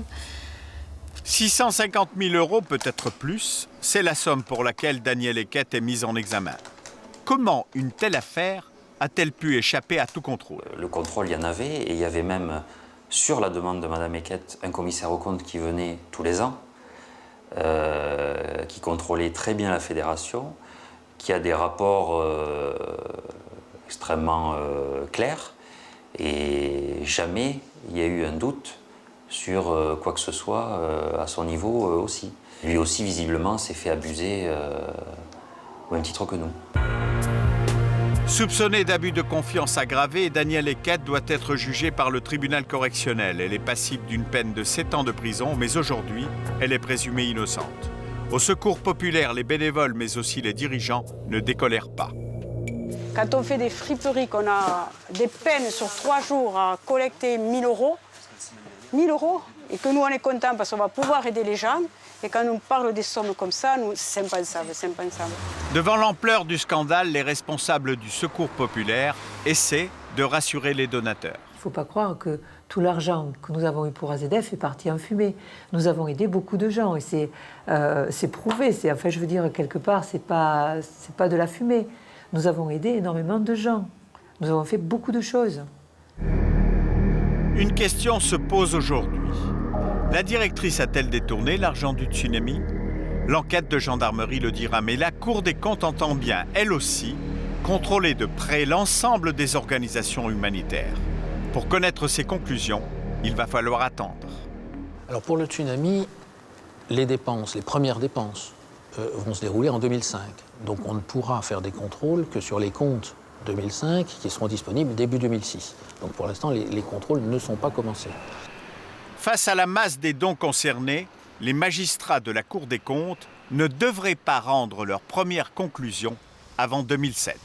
650 000 euros, peut-être plus, c'est la somme pour laquelle Daniel Eckert est mis en examen. Comment une telle affaire a-t-elle pu échapper à tout contrôle? Le contrôle, il y en avait, et il y avait même, sur la demande de Mme Eckert, un commissaire aux comptes qui venait tous les ans, qui contrôlait très bien la fédération, qui a des rapports extrêmement clairs, et jamais il y a eu un doute sur quoi que ce soit à son niveau aussi. Lui aussi, visiblement, s'est fait abuser au même titre que nous. Soupçonné d'abus de confiance aggravé, Daniel Eckert doit être jugé par le tribunal correctionnel. Elle est passible d'une peine de 7 ans de prison, mais aujourd'hui, elle est présumée innocente. Au Secours populaire, les bénévoles, mais aussi les dirigeants, ne décolèrent pas. Quand on fait des friperies, qu'on a des peines sur 3 jours à collecter 1 000 euros, 1 000 euros, et que nous on est contents parce qu'on va pouvoir aider les gens, et quand on parle des sommes comme ça, nous, c'est impensable, c'est impensable. Devant l'ampleur du scandale, les responsables du Secours populaire essaient de rassurer les donateurs. Il ne faut pas croire que tout l'argent que nous avons eu pour AZF est parti en fumée. Nous avons aidé beaucoup de gens, et c'est prouvé. Enfin, je veux dire, quelque part, c'est pas de la fumée. Nous avons aidé énormément de gens. Nous avons fait beaucoup de choses. Une question se pose aujourd'hui. La directrice a-t-elle détourné l'argent du tsunami? L'enquête de gendarmerie le dira, mais la Cour des comptes entend bien, elle aussi, contrôler de près l'ensemble des organisations humanitaires. Pour connaître ses conclusions, il va falloir attendre. Alors pour le tsunami, les premières dépenses, vont se dérouler en 2005. Donc on ne pourra faire des contrôles que sur les comptes 2005 qui seront disponibles début 2006. Donc pour l'instant, les contrôles ne sont pas commencés. Face à la masse des dons concernés, les magistrats de la Cour des comptes ne devraient pas rendre leurs premières conclusions avant 2007.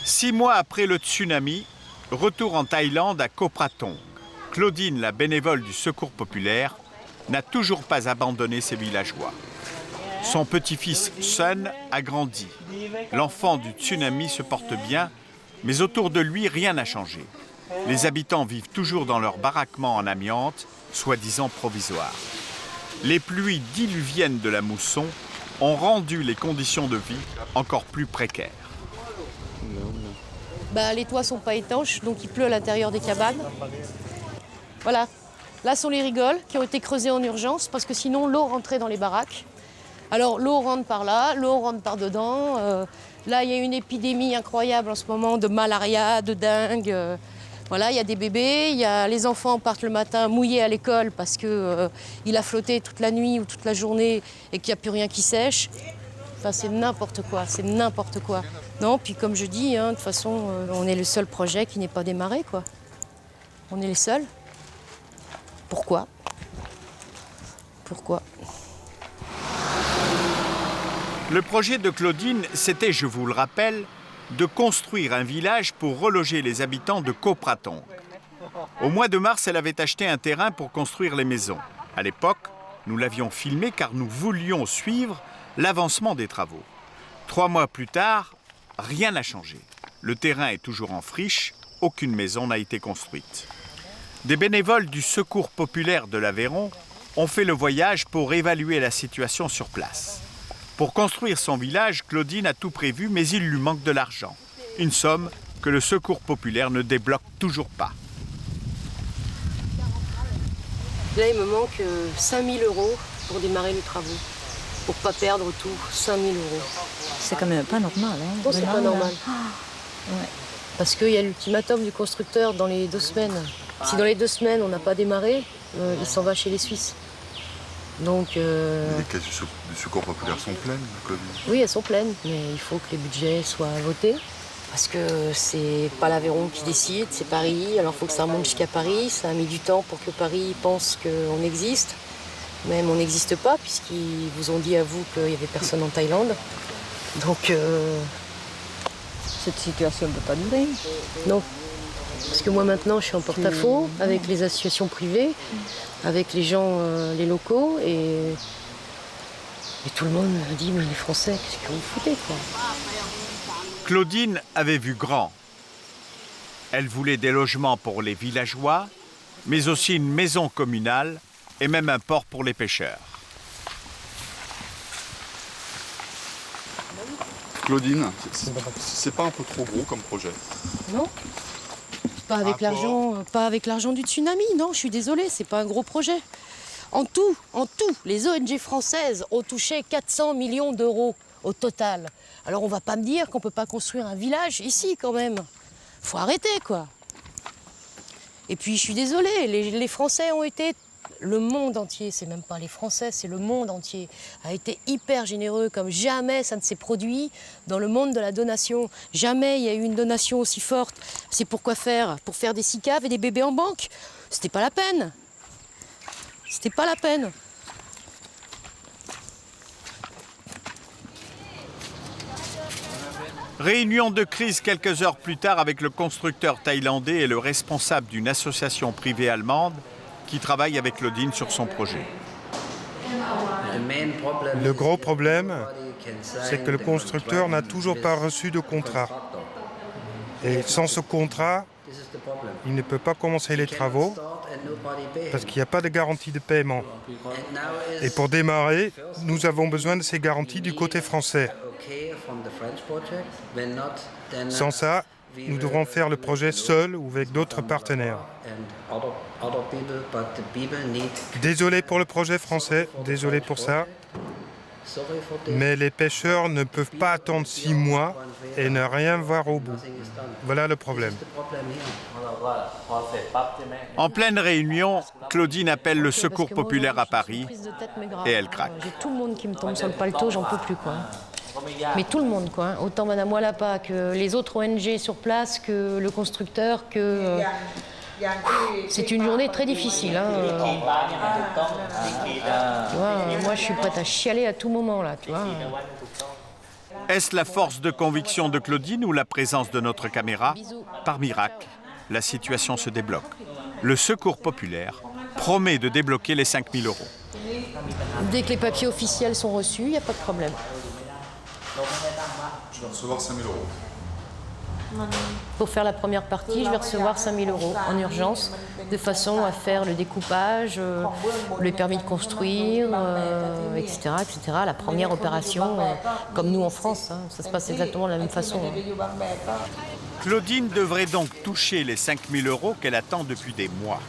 Six mois après le tsunami, retour en Thaïlande à Koh Pratong. Claudine, la bénévole du Secours populaire, n'a toujours pas abandonné ses villageois. Son petit-fils Sun a grandi. L'enfant du tsunami se porte bien, mais autour de lui, rien n'a changé. Les habitants vivent toujours dans leur baraquement en amiante, soi-disant provisoire. Les pluies diluviennes de la mousson ont rendu les conditions de vie encore plus précaires. Les toits ne sont pas étanches, donc il pleut à l'intérieur des cabanes. Voilà. Là sont les rigoles qui ont été creusées en urgence parce que sinon l'eau rentrait dans les baraques. Alors l'eau rentre par là, l'eau rentre par dedans. Là, il y a une épidémie incroyable en ce moment de malaria, de dengue. Voilà, il y a des bébés, les enfants partent le matin mouillés à l'école parce qu'il a flotté toute la nuit ou toute la journée et qu'il n'y a plus rien qui sèche. Enfin, c'est n'importe quoi, c'est n'importe quoi. Non, puis comme je dis, de toute façon, on est le seul projet qui n'est pas démarré, quoi. On est les seuls. Pourquoi? Pourquoi? Le projet de Claudine, c'était, je vous le rappelle, de construire un village pour reloger les habitants de Koh-Pratong. Au mois de mars, elle avait acheté un terrain pour construire les maisons. À l'époque, nous l'avions filmé car nous voulions suivre l'avancement des travaux. 3 mois plus tard, rien n'a changé. Le terrain est toujours en friche, aucune maison n'a été construite. Des bénévoles du Secours populaire de l'Aveyron ont fait le voyage pour évaluer la situation sur place. Pour construire son village, Claudine a tout prévu, mais il lui manque de l'argent. Une somme que le Secours populaire ne débloque toujours pas. Là, il me manque 5 000 € pour démarrer les travaux. Pour ne pas perdre tout, 5 000 €. C'est quand même pas normal. Hein, non, c'est pas normal. Ouais. Parce qu'il y a l'ultimatum du constructeur dans les 2 semaines. Si dans les 2 semaines, on n'a pas démarré, il s'en va chez les Suisses. Donc, les caisses du Secours populaire sont pleines, Claudine? Oui, elles sont pleines, mais il faut que les budgets soient votés. Parce que c'est pas l'Aveyron qui décide, c'est Paris. Alors il faut que ça remonte jusqu'à Paris. Ça a mis du temps pour que Paris pense qu'on existe. Même on n'existe pas, puisqu'ils vous ont dit à vous qu'il n'y avait personne en Thaïlande. Donc, cette situation ne peut pas durer. Non. Parce que moi maintenant, je suis en porte-à-faux avec les associations privées, avec les gens, les locaux, et tout le monde me dit, mais les Français, qu'est-ce que vous foutez, quoi? Claudine avait vu grand. Elle voulait des logements pour les villageois, mais aussi une maison communale et même un port pour les pêcheurs. Claudine, c'est pas un peu trop gros comme projet? Non. Pas avec l'argent du tsunami, non, je suis désolée, c'est pas un gros projet. En tout, les ONG françaises ont touché 400 millions d'euros au total. Alors on va pas me dire qu'on peut pas construire un village ici quand même. Faut arrêter, quoi. Et puis je suis désolée, les Français ont été... Le monde entier, c'est même pas les Français, c'est le monde entier, a été hyper généreux, comme jamais ça ne s'est produit dans le monde de la donation. Jamais il y a eu une donation aussi forte. C'est pour quoi faire? Pour faire des SICAV et des bébés en banque? C'était pas la peine. C'était pas la peine. Réunion de crise quelques heures plus tard avec le constructeur thaïlandais et le responsable d'une association privée allemande qui travaille avec Claudine sur son projet. Le gros problème, c'est que le constructeur n'a toujours pas reçu de contrat. Et sans ce contrat, il ne peut pas commencer les travaux parce qu'il n'y a pas de garantie de paiement. Et pour démarrer, nous avons besoin de ces garanties du côté français. Sans ça, nous devrons faire le projet seuls ou avec d'autres partenaires. Désolé pour le projet français, désolé pour ça. Mais les pêcheurs ne peuvent pas attendre 6 mois et ne rien voir au bout. Voilà le problème. En pleine réunion, Claudine appelle le Secours populaire à Paris et elle craque. J'ai tout le monde qui me tombe sur le paletot, j'en peux plus, quoi. Mais tout le monde, quoi. Autant Madame Wallapa que les autres ONG sur place, que le constructeur, que... C'est une journée très difficile. Hein. Tu vois, moi, je suis prête à chialer à tout moment, là, tu vois. Est-ce la force de conviction de Claudine ou la présence de notre caméra? Par miracle, la situation se débloque. Le Secours populaire promet de débloquer les 5 000 €. Dès que les papiers officiels sont reçus, il n'y a pas de problème. Je vais recevoir 5 000 €. Pour faire la première partie, je vais recevoir 5 000 € en urgence, de façon à faire le découpage, le permis de construire, etc., etc. La première opération, comme nous en France, hein, ça se passe exactement de la même façon. Hein. Claudine devrait donc toucher les 5 000 € qu'elle attend depuis des mois.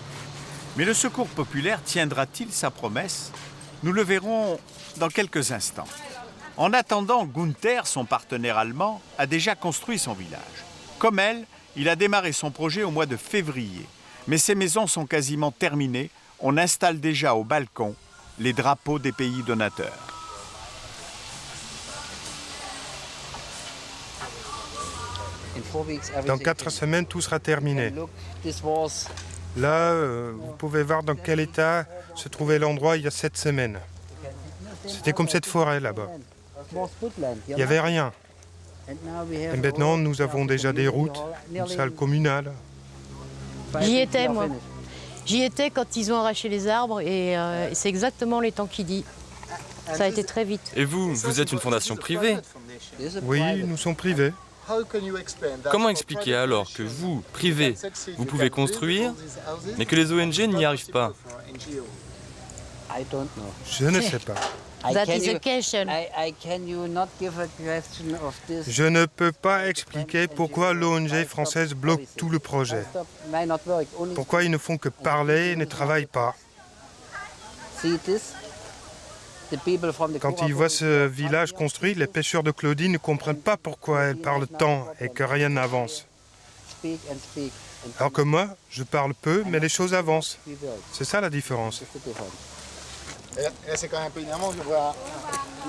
Mais le Secours populaire tiendra-t-il sa promesse? Nous le verrons dans quelques instants. En attendant, Gunther, son partenaire allemand, a déjà construit son village. Comme elle, il a démarré son projet au mois de février. Mais ses maisons sont quasiment terminées. On installe déjà au balcon les drapeaux des pays donateurs. Dans 4 semaines, tout sera terminé. Là, vous pouvez voir dans quel état se trouvait l'endroit il y a 7 semaines. C'était comme cette forêt là-bas. Il n'y avait rien. Et maintenant, nous avons déjà des routes, une salle communale. J'y étais, moi. J'y étais quand ils ont arraché les arbres et c'est exactement les temps qu'il dit. Ça a été très vite. Et vous, vous êtes une fondation privée? Oui, nous sommes privés. Comment expliquer alors que vous, privé, vous pouvez construire, mais que les ONG n'y arrivent pas? Je ne sais pas. That is a question. Je ne peux pas expliquer pourquoi l'ONG française bloque tout le projet. Pourquoi ils ne font que parler et ne travaillent pas. Quand ils voient ce village construit, les pêcheurs de Claudine ne comprennent pas pourquoi elle parle tant et que rien n'avance. Alors que moi, je parle peu, mais les choses avancent. C'est ça la différence. Et là, c'est quand même un peu énervant de voir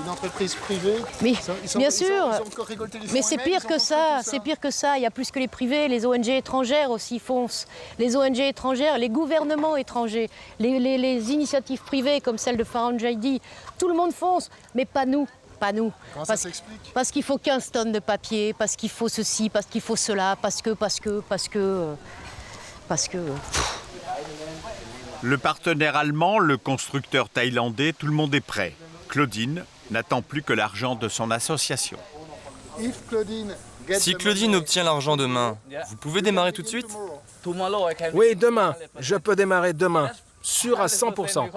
une entreprise privée. Mais bien sûr, ils ont encore récolté les fonds mais c'est eux-mêmes, pire que ça, c'est pire que ça. Il y a plus que les privés, les ONG étrangères aussi foncent. Les ONG étrangères, les gouvernements étrangers, les initiatives privées comme celle de Farhan Jaidi, tout le monde fonce, mais pas nous. Pas nous. Comment ça s'explique? Parce qu'il faut 15 tonnes de papier, parce qu'il faut ceci, parce qu'il faut cela, parce que... Le partenaire allemand, le constructeur thaïlandais, tout le monde est prêt. Claudine n'attend plus que l'argent de son association. Si Claudine obtient l'argent demain, vous pouvez démarrer tout de suite? Oui, demain. Je peux démarrer demain. Sûr à 100%.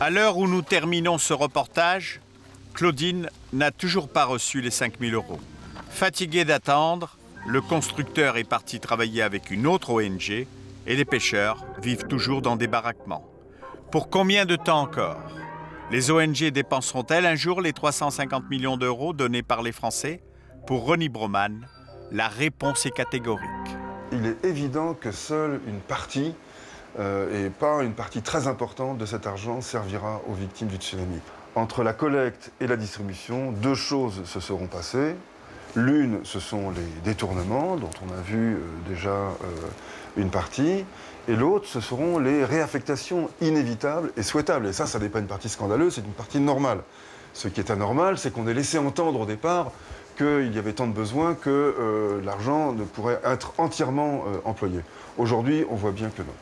À l'heure où nous terminons ce reportage, Claudine n'a toujours pas reçu les 5 000 €. Fatigué d'attendre, le constructeur est parti travailler avec une autre ONG et les pêcheurs vivent toujours dans des baraquements. Pour combien de temps encore? Les ONG dépenseront-elles un jour les 350 millions d'euros donnés par les Français? Pour Ronnie Broman, la réponse est catégorique. Il est évident que seule une partie, et pas une partie très importante de cet argent, servira aux victimes du tsunami. Entre la collecte et la distribution, deux choses se seront passées. L'une, ce sont les détournements, dont on a vu déjà une partie. Et l'autre, ce seront les réaffectations inévitables et souhaitables. Et ça n'est pas une partie scandaleuse, c'est une partie normale. Ce qui est anormal, c'est qu'on ait laissé entendre au départ qu'il y avait tant de besoins que l'argent ne pourrait être entièrement employé. Aujourd'hui, on voit bien que non.